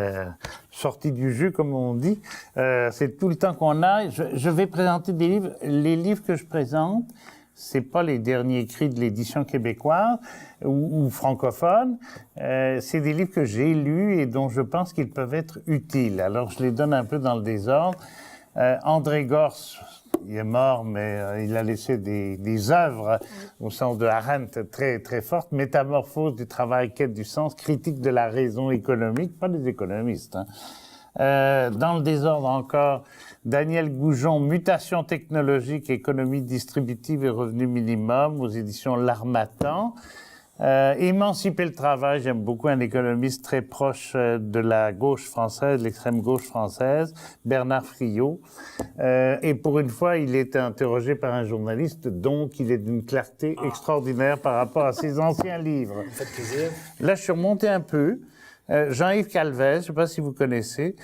sorti du jus, comme on dit. C'est tout le temps qu'on a. Je vais présenter des livres. Les livres que je présente, c'est pas les derniers écrits de l'édition québécoise ou francophone. C'est des livres que j'ai lus et dont je pense qu'ils peuvent être utiles. Alors, je les donne un peu dans le désordre. André Gorz, il est mort, mais il a laissé des œuvres au sens de Arendt très, très fortes. Métamorphose du travail, quête du sens, critique de la raison économique, pas des économistes, hein. Dans le désordre encore, Daniel Goujon, Mutation technologique, économie distributive et revenu minimum, aux éditions L'Harmattan. Émanciper le travail, j'aime beaucoup un économiste très proche de la gauche française, l'extrême gauche française, Bernard Friot. Et pour une fois, il est interrogé par un journaliste, donc il est d'une clarté extraordinaire par rapport à ses anciens livres. Faites plaisir. Là, je suis remonté un peu. Jean-Yves Calvez, je ne sais pas si vous connaissez,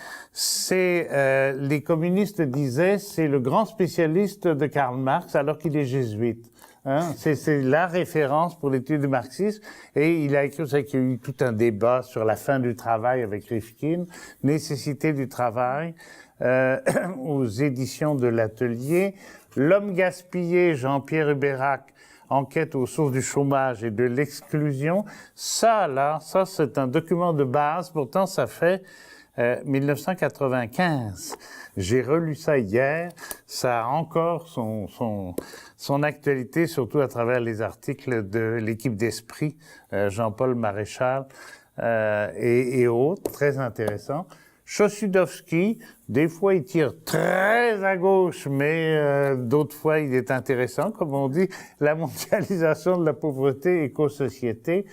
les communistes disaient, c'est le grand spécialiste de Karl Marx alors qu'il est jésuite. Hein? C'est la référence pour l'étude du marxisme. Et il a écrit, vous savez qu'il y a eu tout un débat sur la fin du travail avec Rifkin, nécessité du travail, aux éditions de l'Atelier. L'homme gaspillé, Jean-Pierre Hubérac, Enquête aux sources du chômage et de l'exclusion. Ça, c'est un document de base. Pourtant, ça fait 1995. J'ai relu ça hier. Ça a encore son actualité, surtout à travers les articles de l'équipe d'Esprit, Jean-Paul Maréchal et autres. Très intéressant. Chossudovsky, des fois il tire très à gauche, mais d'autres fois il est intéressant, comme on dit, la mondialisation de la pauvreté, éco-société.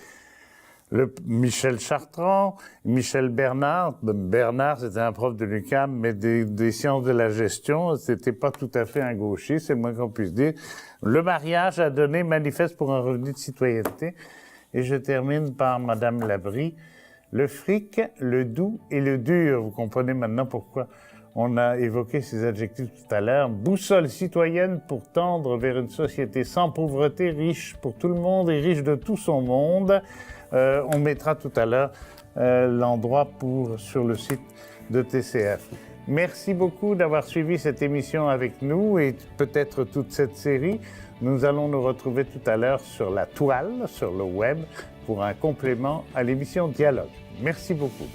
Michel Chartrand, Michel Bernard. Bernard, c'était un prof de l'UQAM, mais des sciences de la gestion, c'était pas tout à fait un gauchiste, c'est le moins qu'on puisse dire. Le mariage a donné manifeste pour un revenu de citoyenneté. Et je termine par Madame Labrie. Le fric, le doux et le dur. Vous comprenez maintenant pourquoi on a évoqué ces adjectifs tout à l'heure. Boussole citoyenne pour tendre vers une société sans pauvreté, riche pour tout le monde et riche de tout son monde. On mettra tout à l'heure l'endroit sur le site de TCF. Merci beaucoup d'avoir suivi cette émission avec nous et peut-être toute cette série. Nous allons nous retrouver tout à l'heure sur la toile, sur le web, pour un complément à l'émission Dialogue. Merci beaucoup.